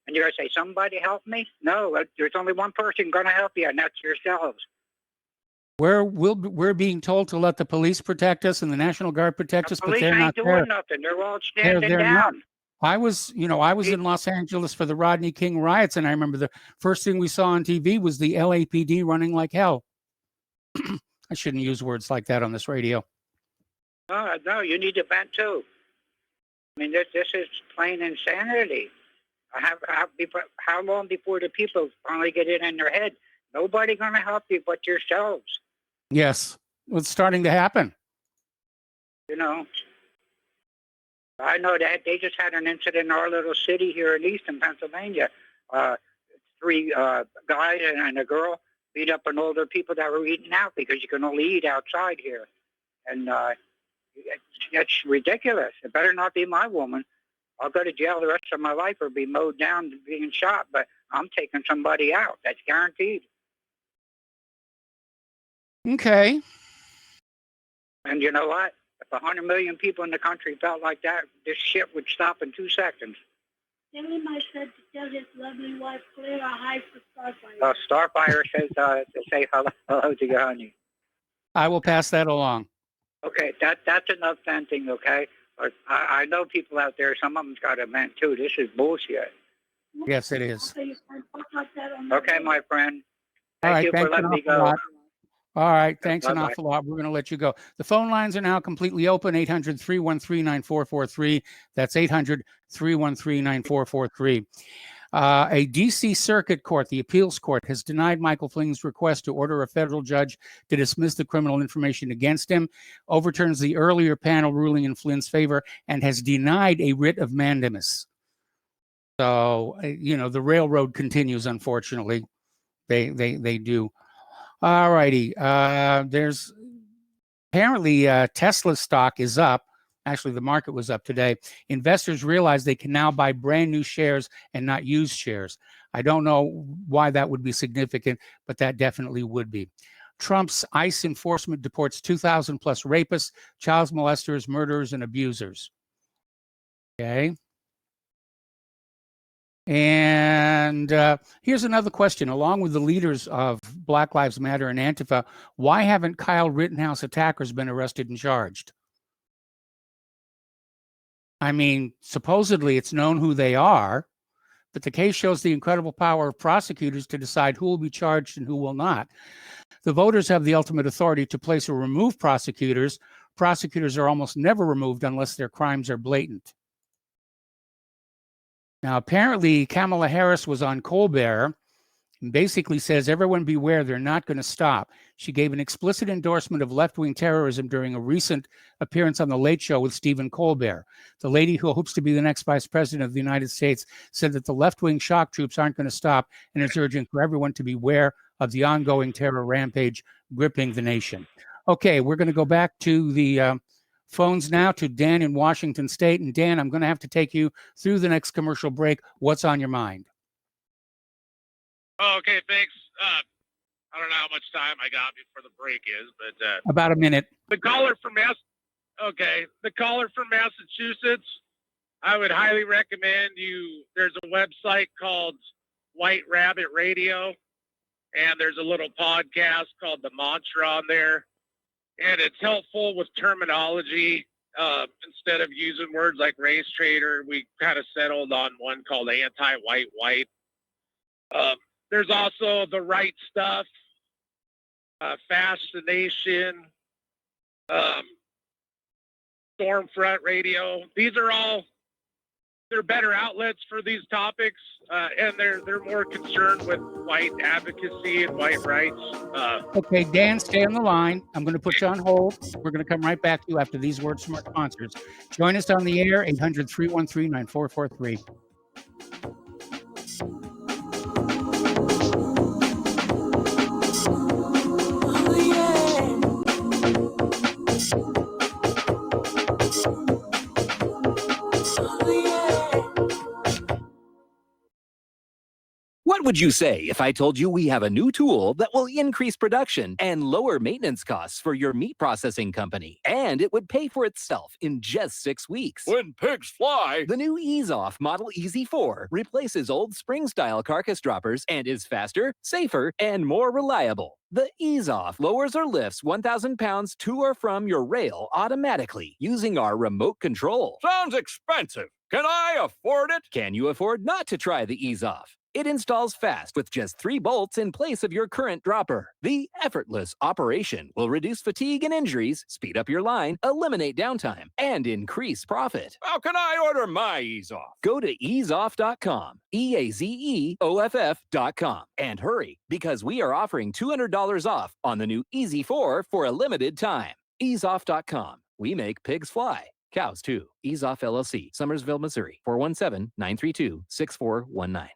And you're going to say, somebody help me? No, there's only one person going to help you, and that's yourselves. We're being told to let the police protect us and the National Guard protect us, but Police they're ain't not doing there. nothing. They're all standing They're down. not. I was in Los Angeles for the Rodney King riots, and I remember the first thing we saw on TV was the LAPD running like hell. I shouldn't use words like that on this radio. No, you need to vent too. I mean, this is plain insanity. How long before the people finally get it in their head? Nobody going to help you but yourselves. Yes, it's starting to happen. You know, I know that they just had an incident in our little city here in Easton, Pennsylvania. 3 guys and a girl beat up on older people that were eating out because you can only eat outside here. And it's ridiculous. It better not be my woman. I'll go to jail the rest of my life or be mowed down being shot, but I'm taking somebody out. That's guaranteed. Okay. And you know what? If 100 million people in the country felt like that, this shit would stop in 2 seconds. Tell him I said to tell his lovely wife Claire hi for Starfire. Starfire says to say hello to your honey. I will pass that along. Okay, that's enough venting, okay? But I know people out there, some of them's got to vent too. This is bullshit. Yes, it is. Okay, my friend. All right, Thank you for thanks letting an me awful go. lot. All right, thanks an Bye-bye. awful lot. We're going to let you go. The phone lines are now completely open, 800-313-9443. That's 800-313-9443. A D.C. Circuit Court, the appeals court, has denied Michael Flynn's request to order a federal judge to dismiss the criminal information against him, overturns the earlier panel ruling in Flynn's favor, and has denied a writ of mandamus. So, the railroad continues, unfortunately. They do. All righty. There's apparently Tesla stock is up. Actually, the market was up today. Investors realize they can now buy brand new shares and not used shares. I don't know why that would be significant, but that definitely would be. Trump's ICE enforcement deports 2,000 plus rapists, child molesters, murderers, and abusers. Okay. And here's another question. Along with the leaders of Black Lives Matter and Antifa, why haven't Kyle Rittenhouse attackers been arrested and charged? I mean, supposedly it's known who they are, but the case shows the incredible power of prosecutors to decide who will be charged and who will not. The voters have the ultimate authority to place or remove prosecutors. Prosecutors are almost never removed unless their crimes are blatant. Now, apparently, Kamala Harris was on Colbert and basically says, everyone beware, they're not going to stop. She gave an explicit endorsement of left-wing terrorism during a recent appearance on The Late Show with Stephen Colbert. The lady who hopes to be the next vice president of the United States said that the left-wing shock troops aren't going to stop and is urging for everyone to beware of the ongoing terror rampage gripping the nation. Okay, we're going to go back to the phones now to Dan in Washington State. And Dan, I'm going to have to take you through the next commercial break. What's on your mind? Oh, okay, thanks. I don't know how much time I got before the break is, but About a minute. the caller from Massachusetts, I would highly recommend you. There's a website called White Rabbit Radio, and there's a little podcast called The Mantra on there, and it's helpful with terminology. Instead of using words like race traitor, we kind of settled on one called anti-white. There's also The Right Stuff, Fascination, Stormfront Radio. These are all, they're better outlets for these topics, and they're more concerned with white advocacy and white rights. Okay, Dan, stay on the line. I'm going to put you on hold. We're going to come right back to you after these words from our sponsors. Join us on the air, 800-313-9443. What would you say if I told you we have a new tool that will increase production and lower maintenance costs for your meat processing company? And it would pay for itself in just 6 weeks. When pigs fly! The new Ease Off Model EZ4 replaces old spring-style carcass droppers and is faster, safer, and more reliable. The Ease Off lowers or lifts 1,000 pounds to or from your rail automatically using our remote control. Sounds expensive. Can I afford it? Can you afford not to try the Ease Off? It installs fast with just 3 bolts in place of your current dropper. The effortless operation will reduce fatigue and injuries, speed up your line, eliminate downtime, and increase profit. How can I order my Ease Off? Go to easeoff.com, EAZEOFF.com, and hurry because we are offering $200 off on the new EZ4 for a limited time. Easeoff.com. We make pigs fly. Cows too. Ease Off LLC, Summersville, Missouri, 417-932-6419.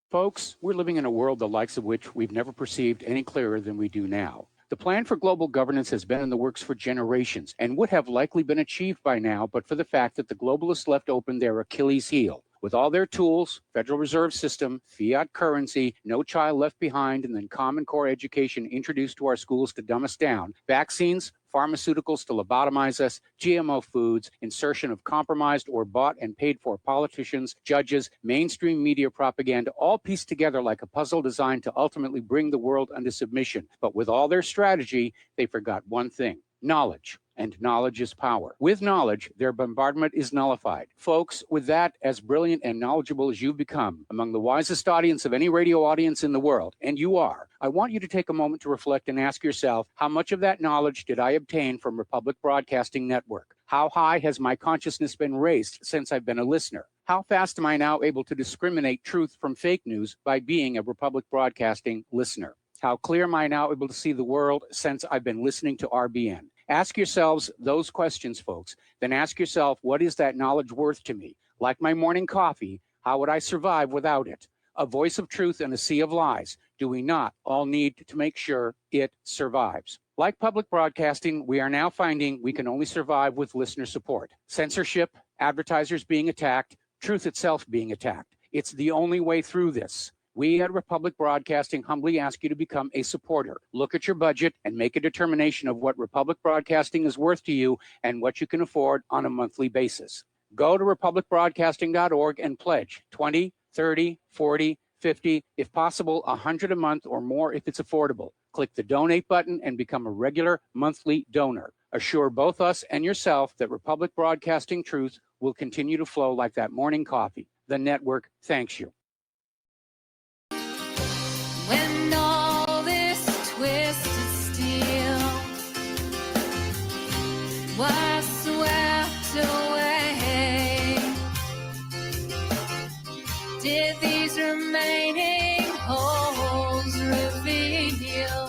Folks, we're living in a world the likes of which we've never perceived any clearer than we do now. The plan for global governance has been in the works for generations and would have likely been achieved by now, but for the fact that the globalists left open their Achilles heel. With all their tools, Federal Reserve System, fiat currency, no child left behind, and then Common Core education introduced to our schools to dumb us down, vaccines, pharmaceuticals to lobotomize us, GMO foods, insertion of compromised or bought and paid for politicians, judges, mainstream media propaganda, all pieced together like a puzzle designed to ultimately bring the world under submission. But with all their strategy, they forgot one thing: knowledge. And knowledge is power. With knowledge, their bombardment is nullified. Folks, with that, as brilliant and knowledgeable as you've become, among the wisest audience of any radio audience in the world, and you are, I want you to take a moment to reflect and ask yourself, how much of that knowledge did I obtain from Republic Broadcasting Network? How high has my consciousness been raised since I've been a listener? How fast am I now able to discriminate truth from fake news by being a Republic Broadcasting listener? How clear am I now able to see the world since I've been listening to RBN? Ask yourselves those questions, folks. Then ask yourself, what is that knowledge worth to me? Like my morning coffee, how would I survive without it? A voice of truth in a sea of lies. Do we not all need to make sure it survives? Like public broadcasting, we are now finding we can only survive with listener support. Censorship, advertisers being attacked, truth itself being attacked. It's the only way through this. We at Republic Broadcasting humbly ask you to become a supporter. Look at your budget and make a determination of what Republic Broadcasting is worth to you and what you can afford on a monthly basis. Go to republicbroadcasting.org and pledge 20, 30, 40, 50, if possible, 100 a month or more if it's affordable. Click the donate button and become a regular monthly donor. Assure both us and yourself that Republic Broadcasting truth will continue to flow like that morning coffee. The network thanks you. When all this twisted steel was swept away, did these remaining holes reveal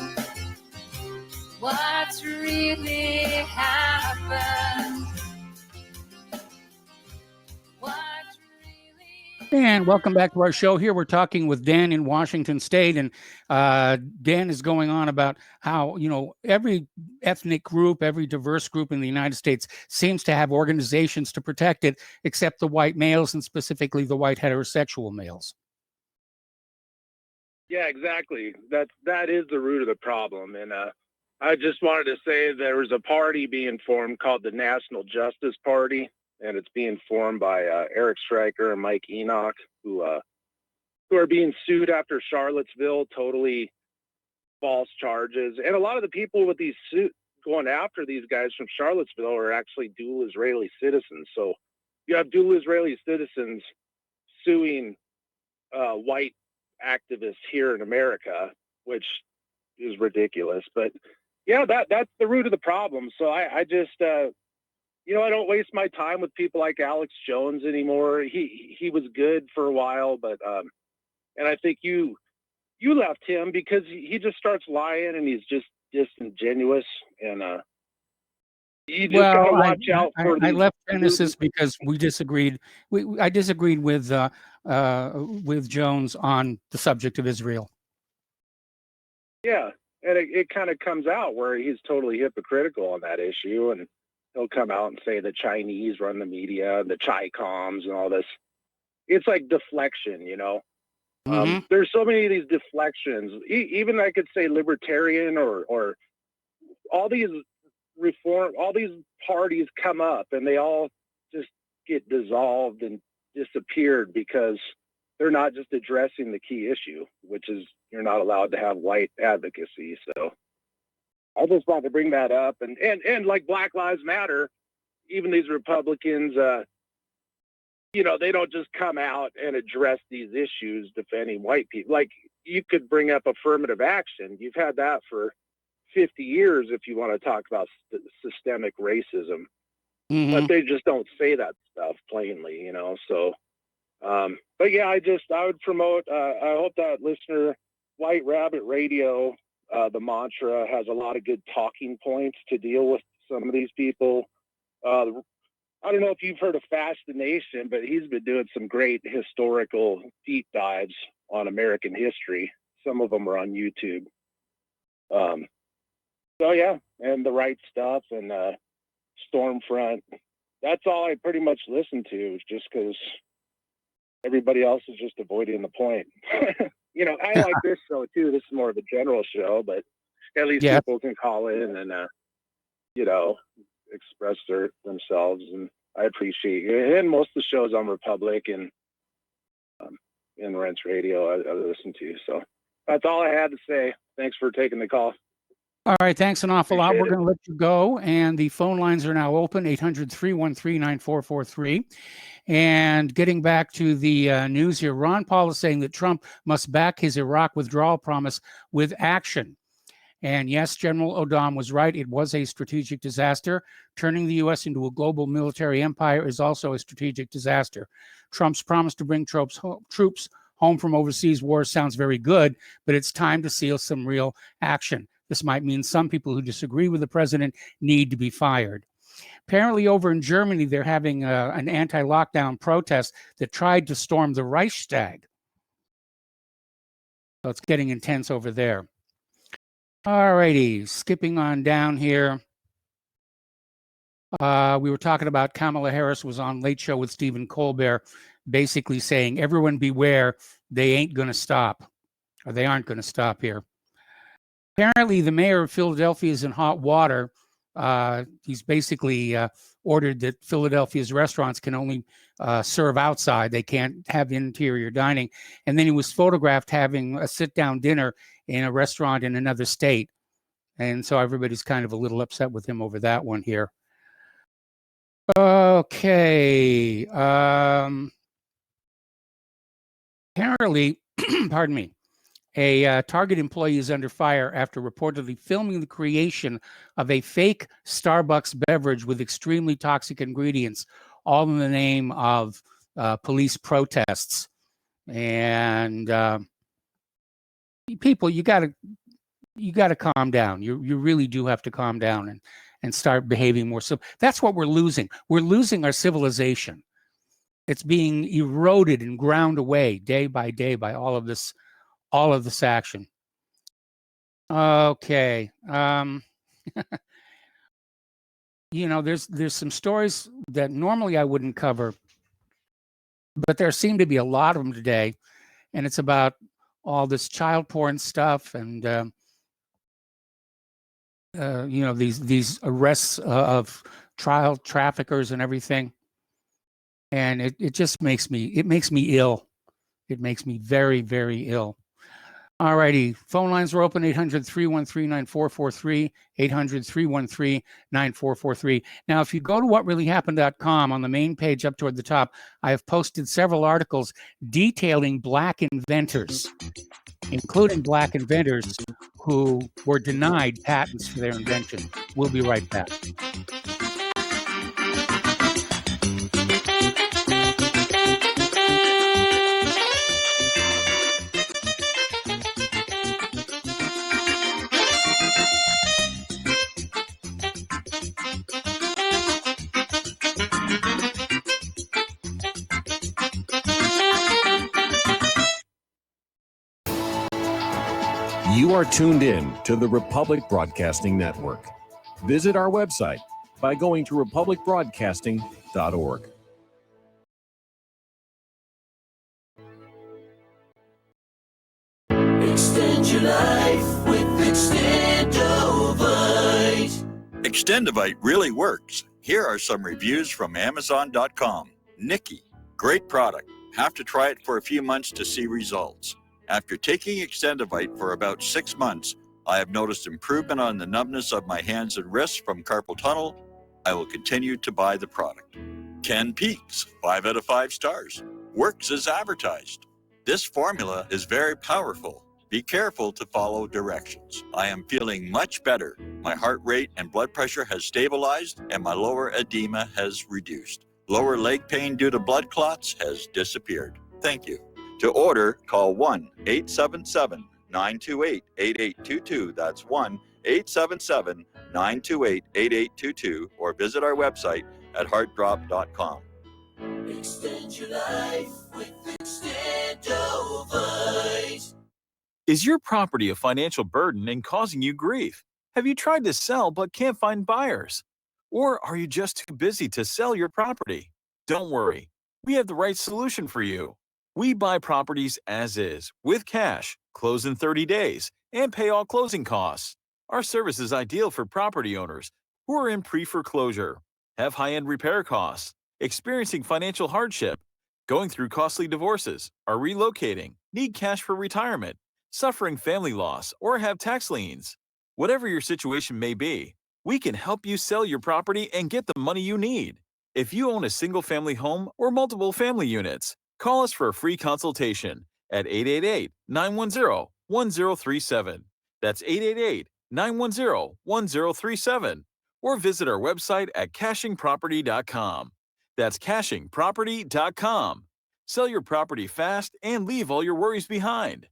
what's really happened? And welcome back to our show. Here we're talking with Dan in Washington State, and Dan is going on about how, you know, every ethnic group, every diverse group in the United States seems to have organizations to protect it, except the white males, and specifically the white heterosexual males. Yeah, exactly. That is the root of the problem. And I just wanted to say there was a party being formed called the National Justice Party, and it's being formed by Eric Stryker and Mike Enoch, who are being sued after Charlottesville, totally false charges. And a lot of the people with these suits going after these guys from Charlottesville are actually dual Israeli citizens. So you have dual Israeli citizens suing white activists here in America, which is ridiculous. But yeah, that's the root of the problem. So I just you know, I don't waste my time with people like Alex Jones anymore. He was good for a while, but and I think you left him because he just starts lying and he's just disingenuous, and you just gotta watch out for. I left Genesis because we disagreed. I disagreed with Jones on the subject of Israel. Yeah, and it kind of comes out where he's totally hypocritical on that issue, and he'll come out and say the Chinese run the media, the Chi-Coms and all this. It's like deflection, you know. There's so many of these deflections. Even I could say libertarian or all these reform, all these parties come up and they all just get dissolved and disappeared because they're not just addressing the key issue, which is you're not allowed to have white advocacy. So I just wanted to bring that up. And like Black Lives Matter, even these Republicans, they don't just come out and address these issues defending white people. Like, you could bring up affirmative action. You've had that for 50 years if you want to talk about systemic racism. But they just don't say that stuff plainly, So, but yeah, I would promote, I hope that listener, White Rabbit Radio, the mantra has a lot of good talking points to deal with some of these people. I don't know if you've heard of Fascination, but he's been doing some great historical deep dives on American history. Some of them are on YouTube. So yeah, and The Right Stuff and Stormfront. That's all I pretty much listen to, just because everybody else is just avoiding the point. I like this show too. This is more of a general show, but at least people can call in and express themselves, and I appreciate you. And most of the shows on Republic and Rents Radio I listen to. So that's all I had to say. Thanks for taking the call. All right, thanks an awful lot. Appreciate We're going to let you go, and the phone lines are now open, 800-313-9443. And getting back to the news here, Ron Paul is saying that Trump must back his Iraq withdrawal promise with action. And yes, General Odom was right. It was a strategic disaster. Turning the U.S. into a global military empire is also a strategic disaster. Trump's promise to bring troops home from overseas wars sounds very good, but it's time to see some real action. This might mean some people who disagree with the president need to be fired. Apparently over in Germany, they're having an anti-lockdown protest that tried to storm the Reichstag. So it's getting intense over there. All righty, skipping on down here. We were talking about Kamala Harris was on Late Show with Stephen Colbert, basically saying, everyone beware, they ain't going to stop, or they aren't going to stop here. Apparently, the mayor of Philadelphia is in hot water. He's basically ordered that Philadelphia's restaurants can only serve outside. They can't have interior dining. And then he was photographed having a sit-down dinner in a restaurant in another state. And so everybody's kind of a little upset with him over that one here. Okay. Apparently, pardon me, a Target employee is under fire after reportedly filming the creation of a fake Starbucks beverage with extremely toxic ingredients, all in the name of police protests. And people, you got to calm down. You really do have to calm down and start behaving more. So that's what we're losing. We're losing our civilization. It's being eroded and ground away day by day by all of this action. Okay. There's some stories that normally I wouldn't cover, but there seem to be a lot of them today, and it's about all this child porn stuff and these arrests of child traffickers and everything. And it just makes me ill. It makes me very, very ill. All righty. Phone lines are open, 800-313-9443, 800-313-9443. Now, if you go to whatreallyhappened.com on the main page up toward the top, I have posted several articles detailing Black inventors, including Black inventors who were denied patents for their invention. We'll be right back. You are tuned in to the Republic Broadcasting Network. Visit our website by going to republicbroadcasting.org. Extend your life with Extendovite. Extendovite really works. Here are some reviews from Amazon.com. Nikki, great product. Have to try it for a few months to see results. After taking Extendovite for about 6 months, I have noticed improvement on the numbness of my hands and wrists from carpal tunnel. I will continue to buy the product. Ken Peaks, 5 out of 5 stars. Works as advertised. This formula is very powerful. Be careful to follow directions. I am feeling much better. My heart rate and blood pressure has stabilized and my lower edema has reduced. Lower leg pain due to blood clots has disappeared. Thank you. To order, call 1-877-928-8822. That's 1-877-928-8822 or visit our website at heartdrop.com. Extend your life with Extendovite. Is your property a financial burden and causing you grief? Have you tried to sell but can't find buyers? Or are you just too busy to sell your property? Don't worry, we have the right solution for you. We buy properties as is, with cash, close in 30 days, and pay all closing costs. Our service is ideal for property owners who are in pre-foreclosure, have high-end repair costs, experiencing financial hardship, going through costly divorces, are relocating, need cash for retirement, suffering family loss, or have tax liens. Whatever your situation may be, we can help you sell your property and get the money you need. If you own a single-family home or multiple family units, call us for a free consultation at 888-910-1037. That's 888-910-1037. Or visit our website at cashingproperty.com. That's cashingproperty.com. Sell your property fast and leave all your worries behind.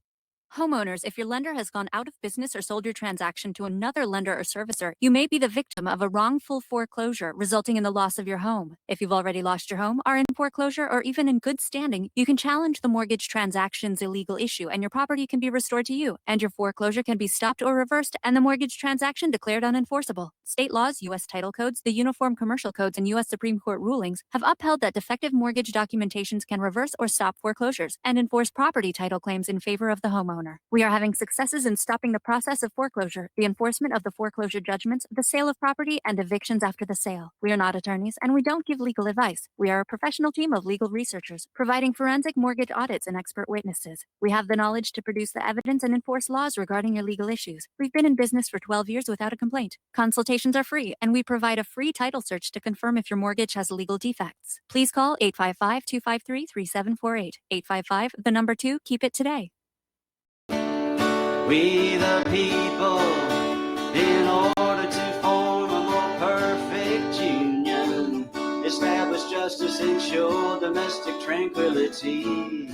Homeowners, if your lender has gone out of business or sold your transaction to another lender or servicer, you may be the victim of a wrongful foreclosure, resulting in the loss of your home. If you've already lost your home, are in foreclosure, or even in good standing, you can challenge the mortgage transaction's illegal issue, and your property can be restored to you, and your foreclosure can be stopped or reversed, and the mortgage transaction declared unenforceable. State laws, U.S. title codes, the Uniform Commercial Codes, and U.S. Supreme Court rulings have upheld that defective mortgage documentations can reverse or stop foreclosures and enforce property title claims in favor of the homeowner. We are having successes in stopping the process of foreclosure, the enforcement of the foreclosure judgments, the sale of property, and evictions after the sale. We are not attorneys, and we don't give legal advice. We are a professional team of legal researchers, providing forensic mortgage audits and expert witnesses. We have the knowledge to produce the evidence and enforce laws regarding your legal issues. We've been in business for 12 years without a complaint. Consultations are free, and we provide a free title search to confirm if your mortgage has legal defects. Please call 855-253-3748. 855, 2, keep it today. We the people, in order to form a more perfect union, establish justice, ensure domestic tranquility,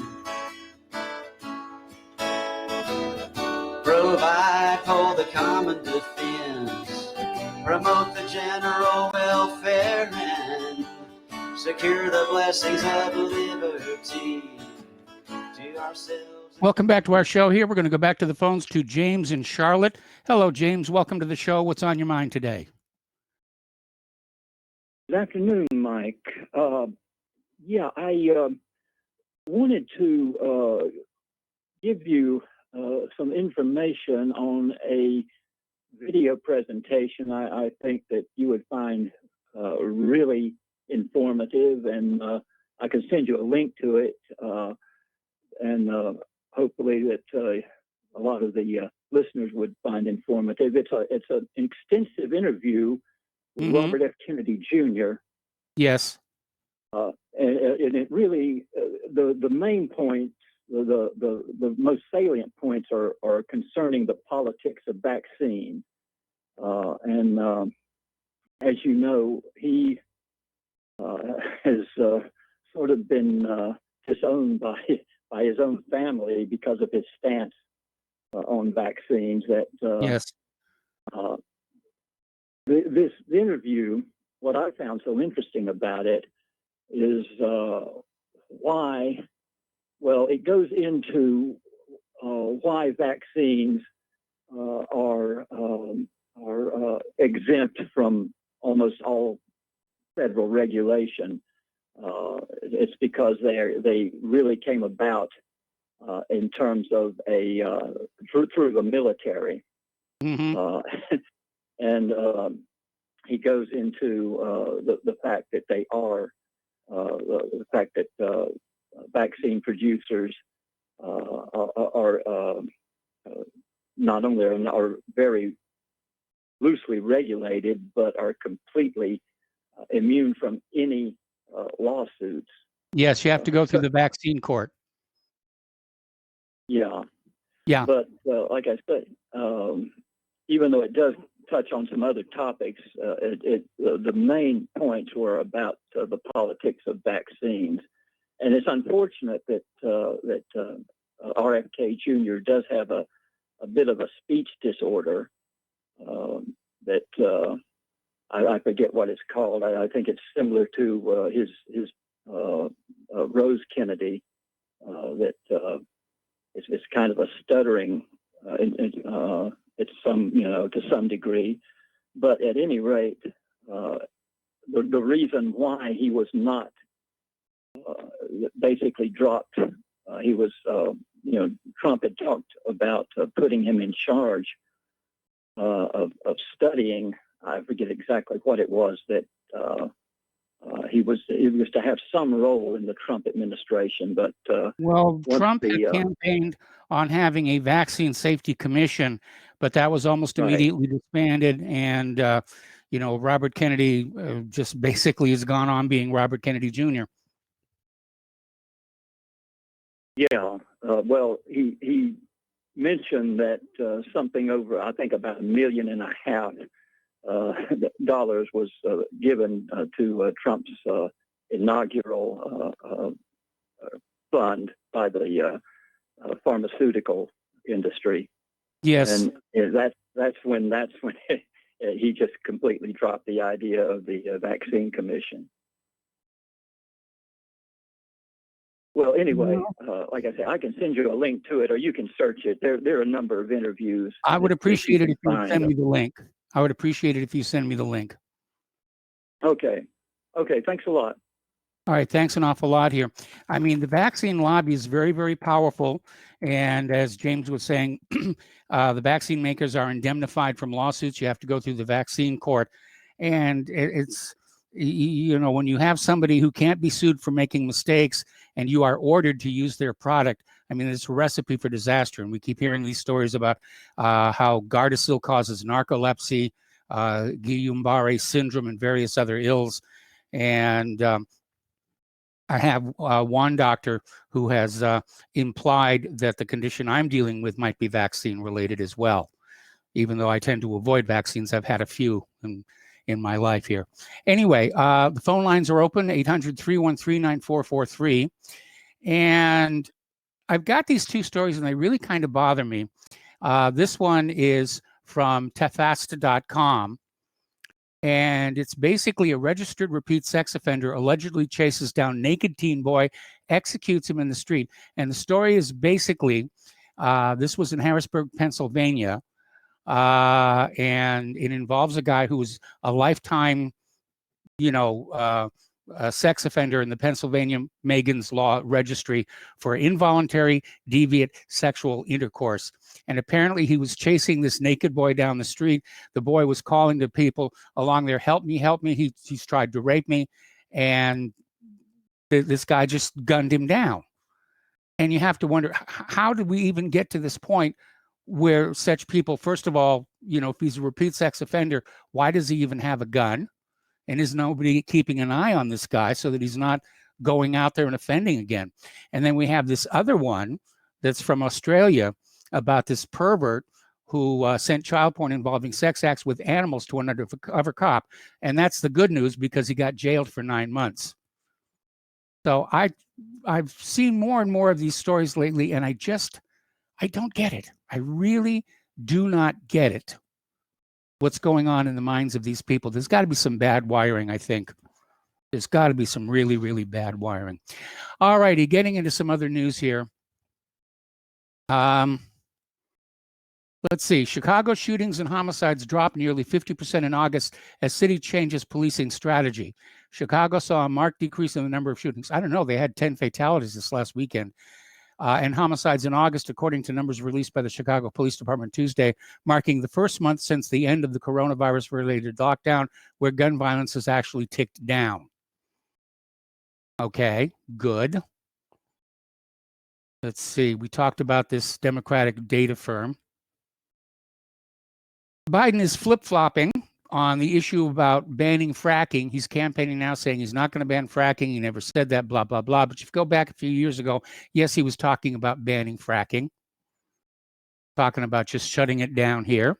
provide for the common defense, promote the general welfare, and secure the blessings of liberty to ourselves. Welcome back to our show here. We're going to go back to the phones to James in Charlotte. Hello, James. Welcome to the show. What's on your mind today? Good afternoon, Mike. I wanted to give you some information on a video presentation I think that you would find really informative, and I can send you a link to it, and hopefully that a lot of the listeners would find informative. It's an extensive interview with Robert F. Kennedy Jr. Yes. And it really, the main points, the most salient points are concerning the politics of vaccine. And as you know, he has sort of been disowned by his own family because of his stance on vaccines. That yes. This interview, what I found so interesting about it is why. Well, it goes into why vaccines are exempt from almost all federal regulation. It's because they really came about in terms of a through the military. And he goes into the fact that they are the fact that vaccine producers are not only are very loosely regulated, but are completely immune from any lawsuits. Yes, you have to go through the vaccine court. Yeah. Yeah. But like I said, even though it does touch on some other topics, the main points were about the politics of vaccines. And it's unfortunate that RFK Jr. does have a bit of a speech disorder that I forget what it's called. I think it's similar to his Rose Kennedy. That it's kind of a stuttering. It's to some degree, but at any rate, the reason why he was not basically dropped, he was, Trump had talked about putting him in charge of studying. I forget exactly what it was that he was to have some role in the Trump administration, but Trump had campaigned on having a vaccine safety commission, but that was almost immediately disbanded, and Robert Kennedy just basically has gone on being Robert Kennedy Jr. Yeah, well, he mentioned that something over, I think, about $1.5 million dollars was given to Trump's inaugural fund by the pharmaceutical industry. Yes, and that's when he just completely dropped the idea of the vaccine commission. Well, anyway, like I said, I can send you a link to it, or you can search it. There are a number of interviews. I would appreciate it if you would send me the link. I would appreciate it if you send me the link. Okay. Thanks a lot. All right. Thanks an awful lot here. I mean, the vaccine lobby is very, very powerful. And as James was saying, the vaccine makers are indemnified from lawsuits. You have to go through the vaccine court. And it's, when you have somebody who can't be sued for making mistakes and you are ordered to use their product, I mean, it's a recipe for disaster. And we keep hearing these stories about how Gardasil causes narcolepsy, Guillain-Barré syndrome, and various other ills. And I have one doctor who has implied that the condition I'm dealing with might be vaccine related as well. Even though I tend to avoid vaccines, I've had a few in my life here. Anyway, the phone lines are open, 800-313-9443. And I've got these two stories, and they really kind of bother me. This one is from Tefasta.com. And it's basically a registered repeat sex offender allegedly chases down naked teen boy, executes him in the street. And the story is basically, this was in Harrisburg, Pennsylvania. And it involves a guy who was a lifetime, a sex offender in the Pennsylvania Megan's Law Registry for involuntary deviant sexual intercourse. And apparently he was chasing this naked boy down the street. The boy was calling to people along there, help me, help me. He's tried to rape me. And this guy just gunned him down. And you have to wonder, how did we even get to this point where such people, first of all, if he's a repeat sex offender, why does he even have a gun? And is nobody keeping an eye on this guy so that he's not going out there and offending again? And then we have this other one that's from Australia about this pervert who sent child porn involving sex acts with animals to an undercover cop. And that's the good news, because he got jailed for 9 months. So I've seen more and more of these stories lately, and I don't get it. I really do not get it. What's going on in the minds of these people? There's got to be some bad wiring, I think. There's got to be some really, really bad wiring. All righty, getting into some other news here. Let's see. Chicago shootings and homicides dropped nearly 50% in August as city changes policing strategy. Chicago saw a marked decrease in the number of shootings. I don't know. They had 10 fatalities this last weekend. and homicides in August, according to numbers released by the Chicago Police Department Tuesday, marking the first month since the end of the coronavirus-related lockdown where gun violence has actually ticked down. Okay, good. Let's see. We talked about this Democratic data firm. Biden is flip-flopping on the issue about banning fracking. He's campaigning now saying he's not going to ban fracking. He never said that, blah, blah, blah. But if you go back a few years ago, yes, he was talking about banning fracking, talking about just shutting it down here.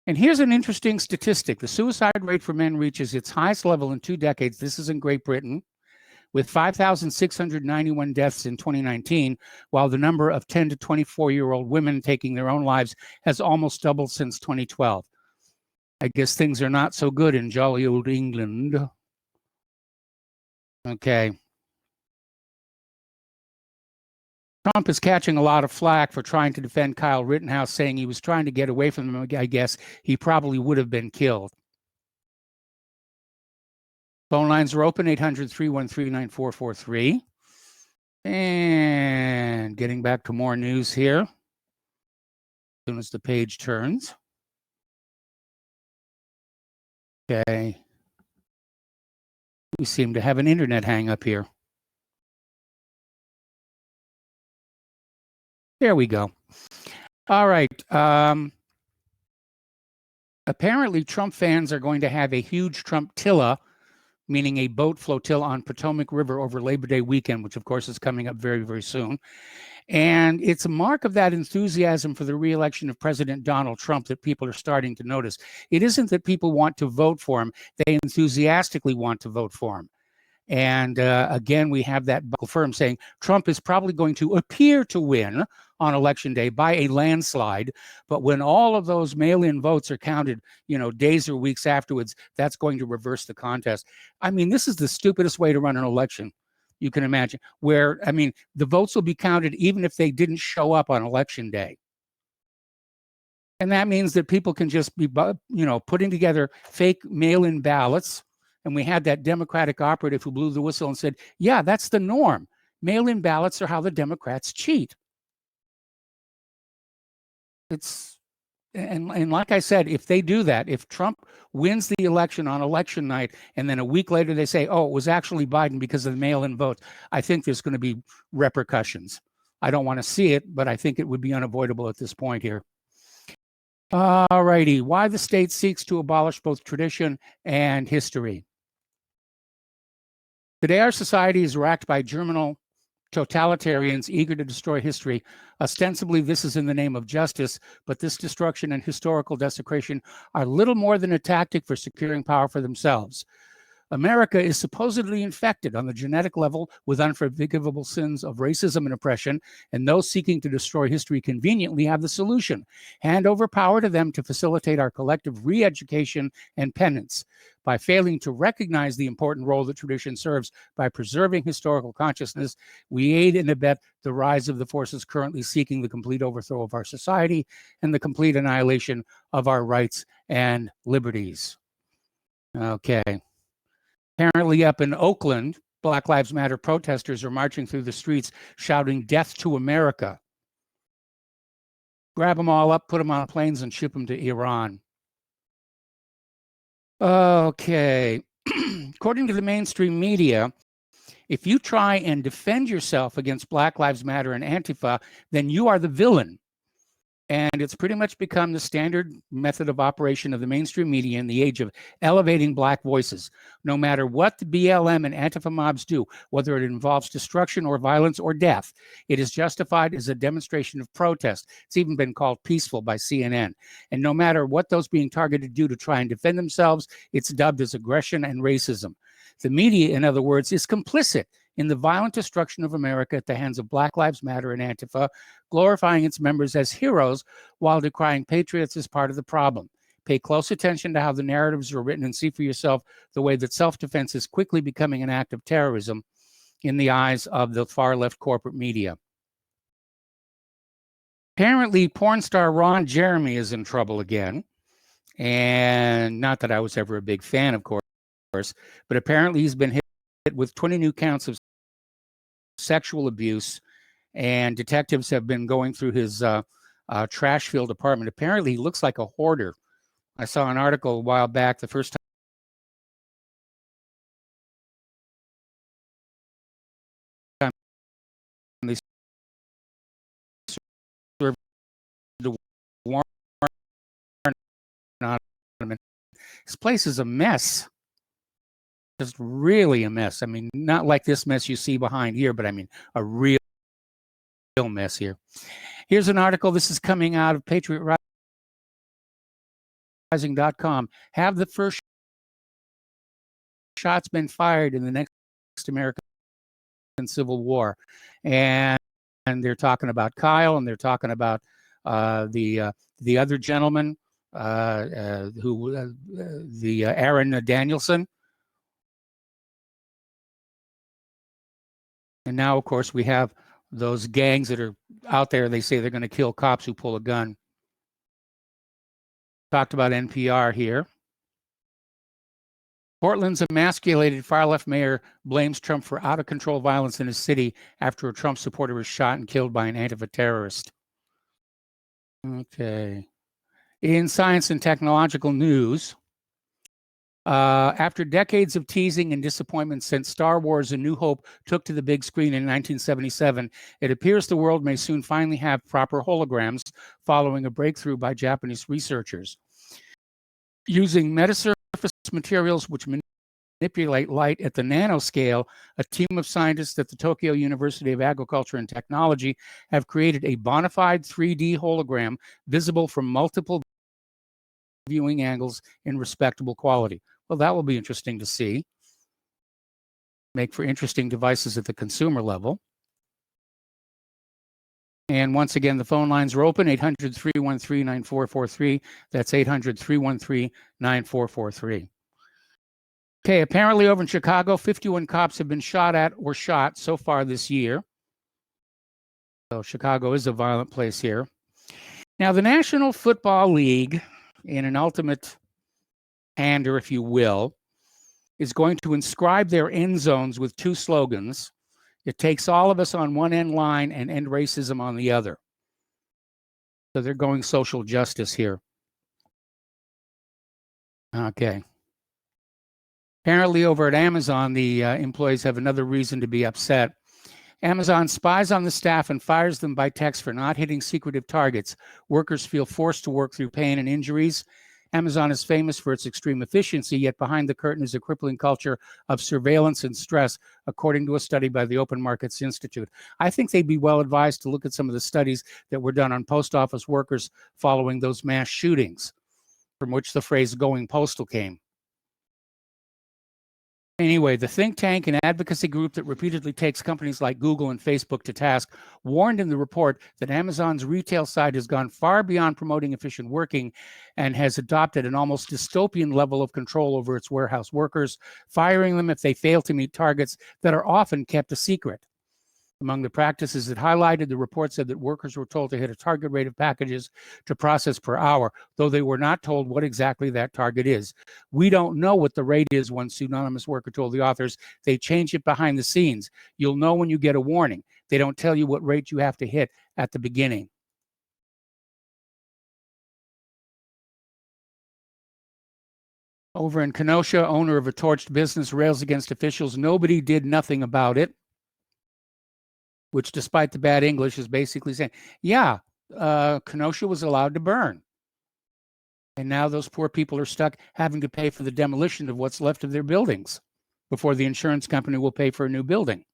And here's an interesting statistic. The suicide rate for men reaches its highest level in 2 decades. This is in Great Britain, with 5,691 deaths in 2019, while the number of 10 to 24-year-old women taking their own lives has almost doubled since 2012. I guess things are not so good in jolly old England. Okay. Trump is catching a lot of flack for trying to defend Kyle Rittenhouse, saying he was trying to get away from him. I guess he probably would have been killed. Phone lines are open, 800-313-9443. And getting back to more news here, as soon as the page turns. Okay. We seem to have an internet hang up here. There we go. All right. Apparently, Trump fans are going to have a huge Trumptilla, meaning a boat flotilla on Potomac River over Labor Day weekend, which, of course, is coming up very, very soon. And it's a mark of that enthusiasm for the re-election of President Donald Trump that people are starting to notice. It isn't that people want to vote for him. They enthusiastically want to vote for him. And again, we have that firm saying Trump is probably going to appear to win on Election Day by a landslide. But when all of those mail-in votes are counted, days or weeks afterwards, that's going to reverse the contest. I mean, this is the stupidest way to run an election you can imagine, where, the votes will be counted even if they didn't show up on Election Day. And that means that people can just be, putting together fake mail-in ballots. And we had that Democratic operative who blew the whistle and said, yeah, that's the norm. Mail-in ballots are how the Democrats cheat. And like I said, if they do that, if Trump wins the election on election night, and then a week later they say, oh, it was actually Biden because of the mail-in votes, I think there's going to be repercussions. I don't want to see it, but I think it would be unavoidable at this point here. All righty. Why the state seeks to abolish both tradition and history. Today, our society is racked by germinal totalitarians eager to destroy history. Ostensibly, this is in the name of justice, but this destruction and historical desecration are little more than a tactic for securing power for themselves. America is supposedly infected on the genetic level with unforgivable sins of racism and oppression, and those seeking to destroy history conveniently have the solution. Hand over power to them to facilitate our collective re-education and penance. By failing to recognize the important role that tradition serves by preserving historical consciousness, we aid and abet the rise of the forces currently seeking the complete overthrow of our society and the complete annihilation of our rights and liberties. Okay. Apparently up in Oakland, Black Lives Matter protesters are marching through the streets shouting death to America. Grab them all up, put them on planes, and ship them to Iran. Okay. According to the mainstream media, if you try and defend yourself against Black Lives Matter and Antifa, then you are the villain. And it's pretty much become the standard method of operation of the mainstream media in the age of elevating Black voices. No matter what the BLM and Antifa mobs do, whether it involves destruction or violence or death, it is justified as a demonstration of protest. It's even been called peaceful by CNN. And no matter what those being targeted do to try and defend themselves, it's dubbed as aggression and racism. The media, in other words, is complicit in the violent destruction of America at the hands of Black Lives Matter and Antifa, glorifying its members as heroes while decrying patriots as part of the problem. Pay close attention to how the narratives are written and see for yourself the way that self-defense is quickly becoming an act of terrorism in the eyes of the far-left corporate media. Apparently, porn star Ron Jeremy is in trouble again. And not that I was ever a big fan, of course, but apparently he's been hit with 20 new counts of sexual abuse and detectives have been going through his trash-filled apartment. Apparently, he looks like a hoarder. I saw an article a while back, the first time they served the warrant on him. This place is a mess. Just really a mess. I mean, not like this mess you see behind here, but I mean a real mess here. Here's an article. This is coming out of PatriotRising.com. Have the first shots been fired in the next American Civil War? And they're talking about Kyle, and they're talking about the other gentleman, Aaron Danielson. And now, of course, we have those gangs that are out there. They say they're going to kill cops who pull a gun. Talked about NPR here. Portland's emasculated far-left mayor blames Trump for out-of-control violence in his city after a Trump supporter was shot and killed by an Antifa terrorist. Okay. In science and technological news, after decades of teasing and disappointment since Star Wars: A New Hope took to the big screen in 1977, it appears the world may soon finally have proper holograms following a breakthrough by Japanese researchers. Using metasurface materials which manipulate light at the nanoscale, a team of scientists at the Tokyo University of Agriculture and Technology have created a bona fide 3D hologram visible from multiple viewing angles in respectable quality. Well, that will be interesting to see. Make for interesting devices at the consumer level. And once again, the phone lines are open, 800-313-9443. That's 800-313-9443. Okay, apparently over in Chicago, 51 cops have been shot at or shot so far this year. So Chicago is a violent place here. Now, the National Football League, in an ultimate pander, if you will, is going to inscribe their end zones with two slogans. It takes all of us on one end line and end racism on the other. So they're going social justice here. Okay. Apparently over at Amazon, the employees have another reason to be upset. Amazon spies on the staff and fires them by text for not hitting secretive targets. Workers feel forced to work through pain and injuries. Amazon is famous for its extreme efficiency, yet behind the curtain is a crippling culture of surveillance and stress, according to a study by the Open Markets Institute. I think they'd be well advised to look at some of the studies that were done on post office workers following those mass shootings, from which the phrase "going postal" came. Anyway, the think tank and advocacy group that repeatedly takes companies like Google and Facebook to task warned in the report that Amazon's retail side has gone far beyond promoting efficient working and has adopted an almost dystopian level of control over its warehouse workers, firing them if they fail to meet targets that are often kept a secret. Among the practices it highlighted, the report said that workers were told to hit a target rate of packages to process per hour, though they were not told what exactly that target is. We don't know what the rate is, one pseudonymous worker told the authors. They change it behind the scenes. You'll know when you get a warning. They don't tell you what rate you have to hit at the beginning. Over in Kenosha, owner of a torched business rails against officials. Nobody did nothing about it, which, despite the bad English, is basically saying, yeah, Kenosha was allowed to burn. And now those poor people are stuck having to pay for the demolition of what's left of their buildings before the insurance company will pay for a new building.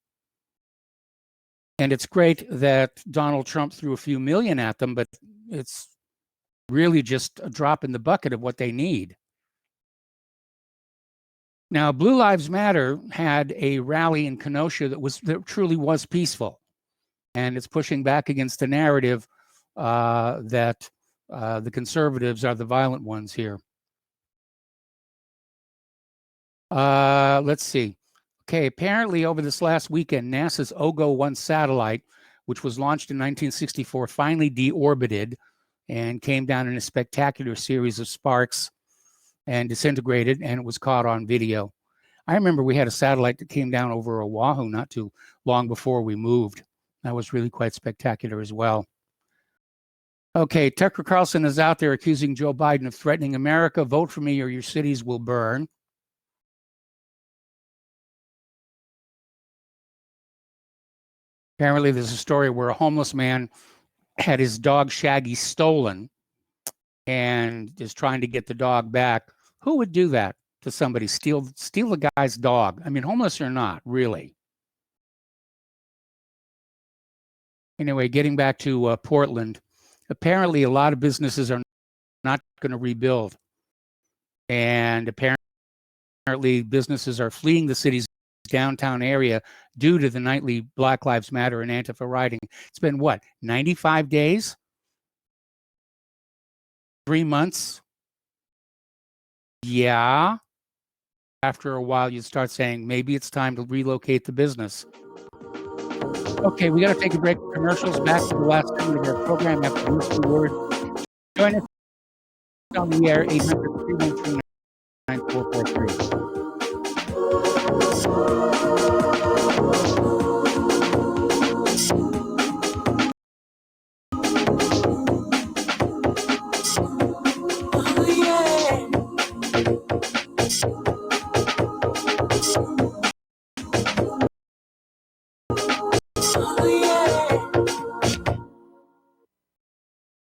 And it's great that Donald Trump threw a few million at them, but it's really just a drop in the bucket of what they need. Now, Blue Lives Matter had a rally in Kenosha that truly was peaceful. And it's pushing back against the narrative that the conservatives are the violent ones here. Let's see. Okay, apparently over this last weekend, NASA's OGO-1 satellite, which was launched in 1964, finally deorbited and came down in a spectacular series of sparks and disintegrated, and it was caught on video. I remember we had a satellite that came down over Oahu not too long before we moved. That was really quite spectacular as well. Okay, Tucker Carlson is out there accusing Joe Biden of threatening America. Vote for me or your cities will burn. Apparently, there's a story where a homeless man had his dog Shaggy stolen and is trying to get the dog back. Who would do that to somebody? Steal the guy's dog? I mean, homeless or not, really. Anyway, getting back to Portland, apparently a lot of businesses are not going to rebuild. And apparently businesses are fleeing the city's downtown area due to the nightly Black Lives Matter and Antifa rioting. It's been what, 95 days? 3 months? Yeah. After a while, you start saying, maybe it's time to relocate the business. Okay, we got to take a break for commercials. Back to the last segment of our program after this word. Join us on the air, 800-313-9443.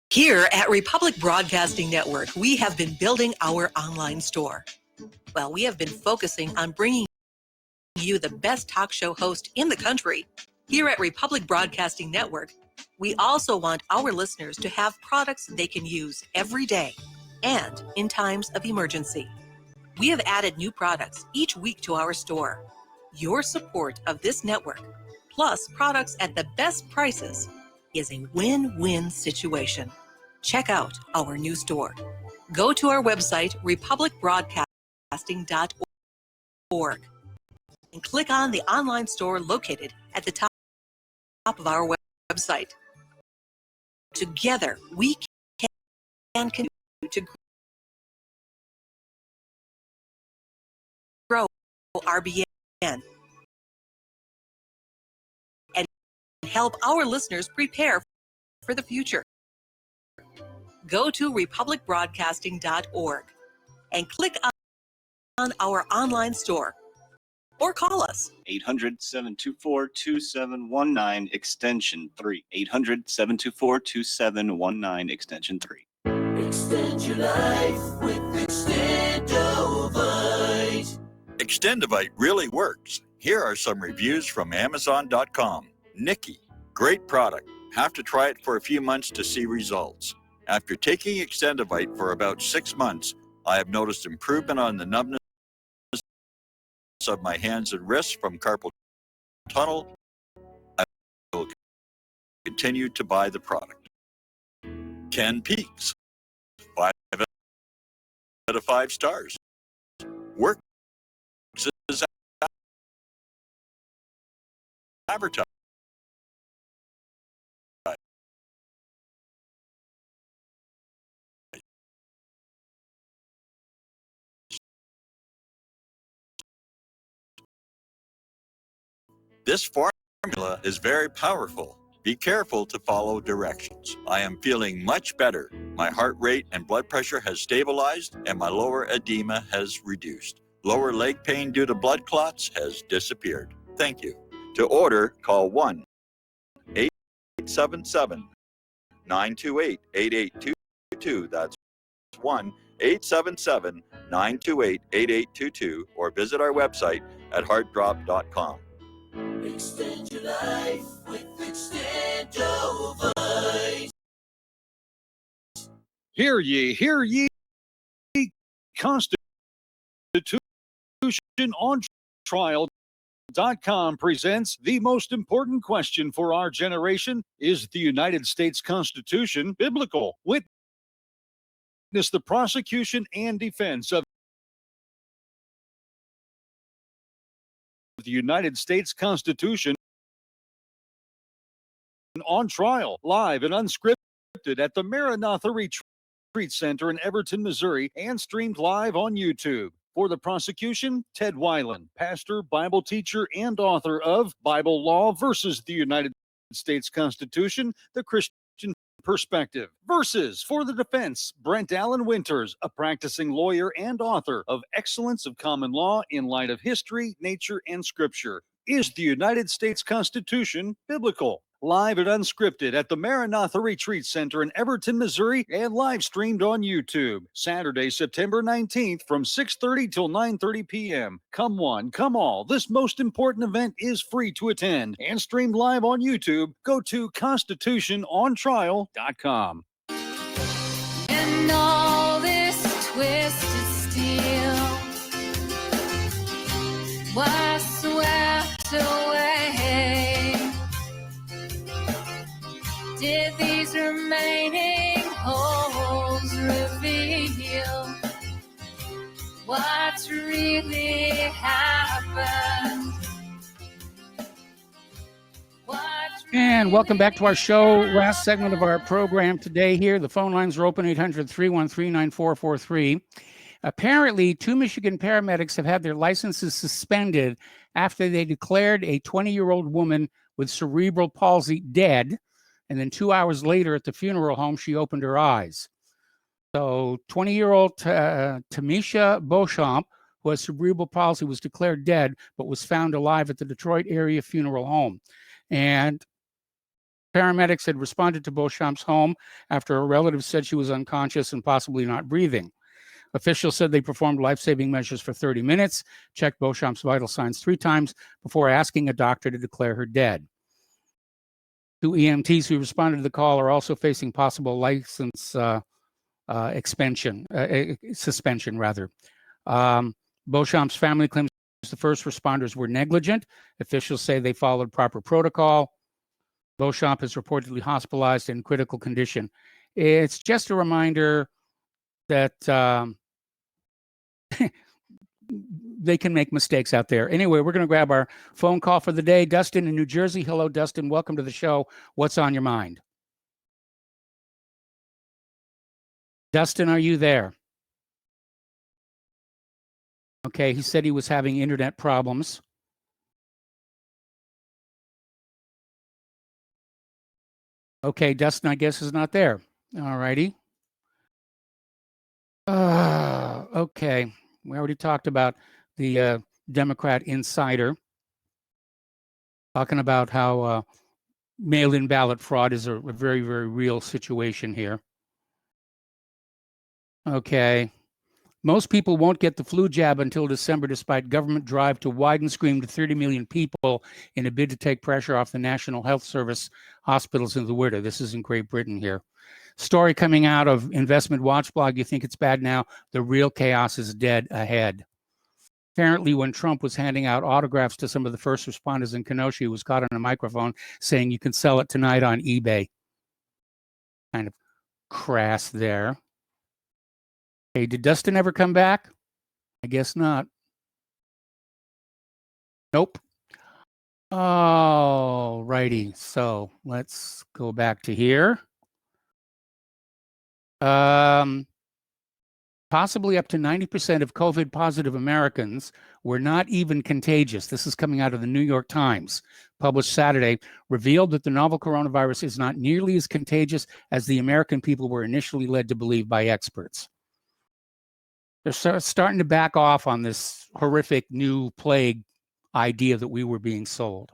Here at Republic Broadcasting Network, we have been building our online store. Well, we have been focusing on bringing you the best talk show host in the country. Here at Republic Broadcasting Network, we also want our listeners to have products they can use every day and in times of emergency. We have added new products each week to our store. Your support of this network, plus products at the best prices, is a win-win situation. Check out our new store. Go to our website, republicbroadcasting.org, and click on the online store located at the top of our website. Together, we can continue to grow RBN and help our listeners prepare for the future. Go to republicbroadcasting.org and click on our online store or call us 800-724-2719 extension 3. 800-724-2719 extension 3. Extend your life with Extendovite. Extendovite really works. Here are some reviews from Amazon.com. Nikki, great product. Have to try it for a few months to see results. After taking Extendovite for about 6 months, I have noticed improvement on the numbness of my hands and wrists from carpal tunnel. I will continue to buy the product. Ken Peaks, 5 out of 5 stars. Works as advertised. This formula is very powerful. Be careful to follow directions. I am feeling much better. My heart rate and blood pressure has stabilized and my lower edema has reduced. Lower leg pain due to blood clots has disappeared. Thank you. To order, call 1-877-928-8822. That's 1-877-928-8822 or visit our website at heartdrop.com. Extend your life with Extendovite. Hear ye, Constitution on Trial.com presents the most important question for our generation. Is the United States Constitution biblical? Witness the prosecution and defense of the United States Constitution on trial, live and unscripted at the Maranatha Retreat Center in Everton, Missouri, and streamed live on YouTube. For the prosecution, Ted Weiland, pastor, Bible teacher, and author of Bible Law versus the United States Constitution, the Christian perspective. Versus for the defense, Brent Allen Winters, a practicing lawyer and author of Excellence of Common Law in Light of History, Nature, and Scripture. Is the United States Constitution biblical? Live and unscripted at the Maranatha Retreat Center in Everton, Missouri, and live streamed on YouTube. Saturday, September 19th from 6:30 till 9:30 p.m. Come one, come all. This most important event is free to attend and streamed live on YouTube. Go to constitutionontrial.com. And all this twisted steel was swept away. Did these remaining holes reveal what's really happened? And welcome back to our show. Last segment of our program today here. The phone lines are open, 800-313-9443. Apparently, 2 Michigan paramedics have had their licenses suspended after they declared a 20-year-old woman with cerebral palsy dead. And then 2 hours later at the funeral home, she opened her eyes. So 20-year-old Tamisha Beauchamp, who has cerebral palsy, was declared dead, but was found alive at the Detroit area funeral home. And paramedics had responded to Beauchamp's home after a relative said she was unconscious and possibly not breathing. Officials said they performed life-saving measures for 30 minutes, checked Beauchamp's vital signs 3 times before asking a doctor to declare her dead. 2 EMTs who responded to the call are also facing possible license suspension. Beauchamp's family claims the first responders were negligent. Officials say they followed proper protocol. Beauchamp is reportedly hospitalized in critical condition. It's just a reminder that they can make mistakes out there. Anyway, we're going to grab our phone call for the day. Dustin in New Jersey. Hello, Dustin. Welcome to the show. What's on your mind? Dustin, are you there? Okay, he said he was having internet problems. Okay, Dustin, I guess, is not there. All righty. Okay, we already talked about the Democrat insider, talking about how mail-in ballot fraud is a very, very real situation here. Okay. Most people won't get the flu jab until December, despite government drive to widen screen to 30 million people in a bid to take pressure off the National Health Service hospitals in the winter. This is in Great Britain here. Story coming out of Investment Watch blog. You think it's bad now? The real chaos is dead ahead. Apparently, when Trump was handing out autographs to some of the first responders in Kenosha, he was caught on a microphone saying you can sell it tonight on eBay. Kind of crass there. Hey, did Dustin ever come back? I guess not. Nope. All righty. So let's go back to here. Possibly up to 90% of COVID positive Americans were not even contagious. This is coming out of the New York Times, published Saturday, revealed that the novel coronavirus is not nearly as contagious as the American people were initially led to believe by experts. They're starting to back off on this horrific new plague idea that we were being sold.